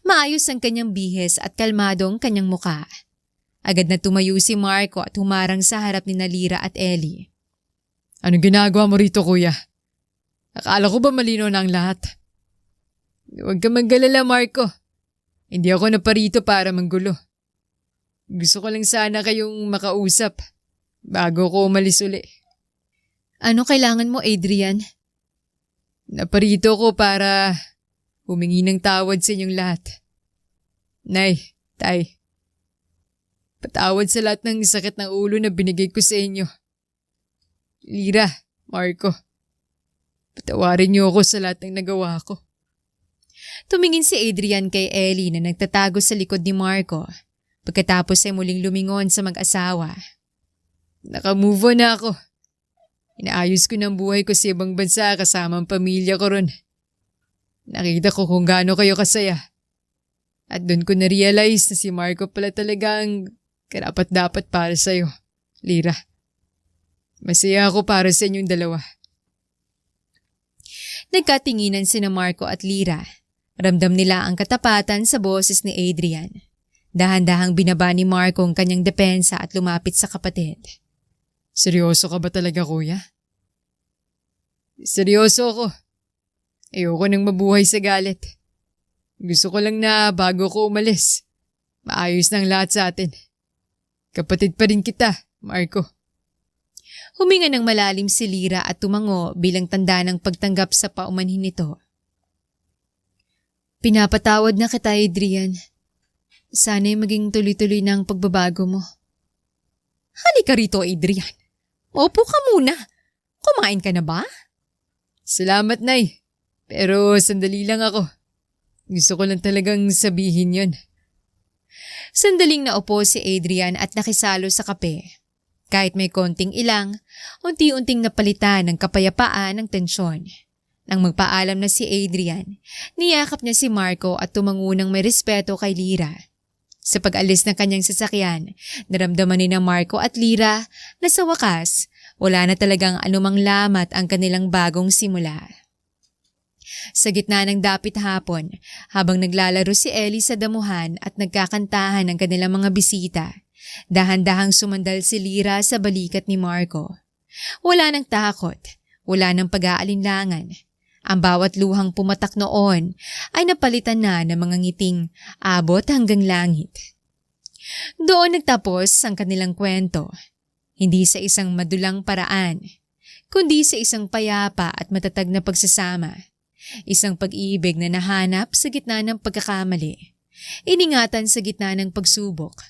S1: Maayos ang kanyang bihis at kalmado ang kanyang muka. Agad na tumayo si Marco at humarang sa harap ni Lyra at Ellie.
S2: Anong ginagawa mo rito, kuya? Akala ko ba malino na ang lahat? Huwag ka maggalala, Marco. Hindi ako naparito para manggulo. Gusto ko lang sana kayong makausap bago ko umalis uli.
S1: Ano kailangan mo, Adrian?
S2: Naparito ko para humingi ng tawad sa inyong lahat. Nay, tay, patawad sa lahat ng sakit ng ulo na binigay ko sa inyo. Lyra, Marco, patawarin niyo ako sa lahat ng nagawa ko.
S1: Tumingin si Adrian kay Ellie na nagtatago sa likod ni Marco. Pagkatapos ay muling lumingon sa mag-asawa.
S2: Naka-move on na ako. Inaayos ko ng buhay ko sa ibang bansa kasama ang pamilya ko ron. Nakita ko kung gaano kayo kasaya. At doon ko na-realize na si Marco pala talagang karapat-dapat para sa'yo, Lyra. Masaya ako para sa inyong dalawa.
S1: Nagkatinginan sina Marco at Lyra. Ramdam nila ang katapatan sa boses ni Adrian. Dahan-dahang binaba ni Marco ang kanyang depensa at lumapit sa kapatid.
S2: Seryoso ka ba talaga, kuya? Seryoso ako. Ayoko nang mabuhay sa galit. Gusto ko lang na bago ko umalis, maayos ng lahat sa atin. Kapatid pa rin kita, Marco.
S1: Huminga ng malalim si Lyra at tumango bilang tanda ng pagtanggap sa paumanhin nito. Pinapatawad na kita, Adrian. Sana'y maging tuloy-tuloy na ang pagbabago mo.
S3: Halika rito, Adrian. Upo ka muna. Kumain ka na ba?
S2: Salamat, Nay. Pero sandali lang ako. Gusto ko lang talagang sabihin yon.
S1: Sandaling naupo si Adrian at nakisalo sa kape. Kahit may konting ilang, unti-unting napalitan ng kapayapaan ng tensyon. Nang magpaalam na si Adrian, niyakap niya si Marco at tumango ng may respeto kay Lyra. Sa pag-alis ng kanyang sasakyan, naramdaman ni na Marco at Lyra na sa wakas, wala na talagang anumang lamat ang kanilang bagong simula. Sa gitna ng dapit hapon, habang naglalaro si Ellie sa damuhan at nagkakantahan ng kanilang mga bisita, dahan-dahang sumandal si Lyra sa balikat ni Marco. Wala nang takot, wala nang pag-aalinlangan. Ang bawat luhang pumatak noon ay napalitan na ng mga ngiting abot hanggang langit. Doon nagtapos ang kanilang kwento, hindi sa isang madulang paraan, kundi sa isang payapa at matatag na pagsasama. Isang pag-ibig na nahanap sa gitna ng pagkakamali, iningatan sa gitna ng pagsubok,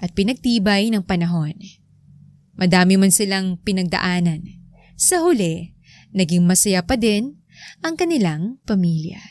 S1: at pinagtibay ng panahon. Madami man silang pinagdaanan. Sa huli, naging masaya pa din ang kanilang pamilya.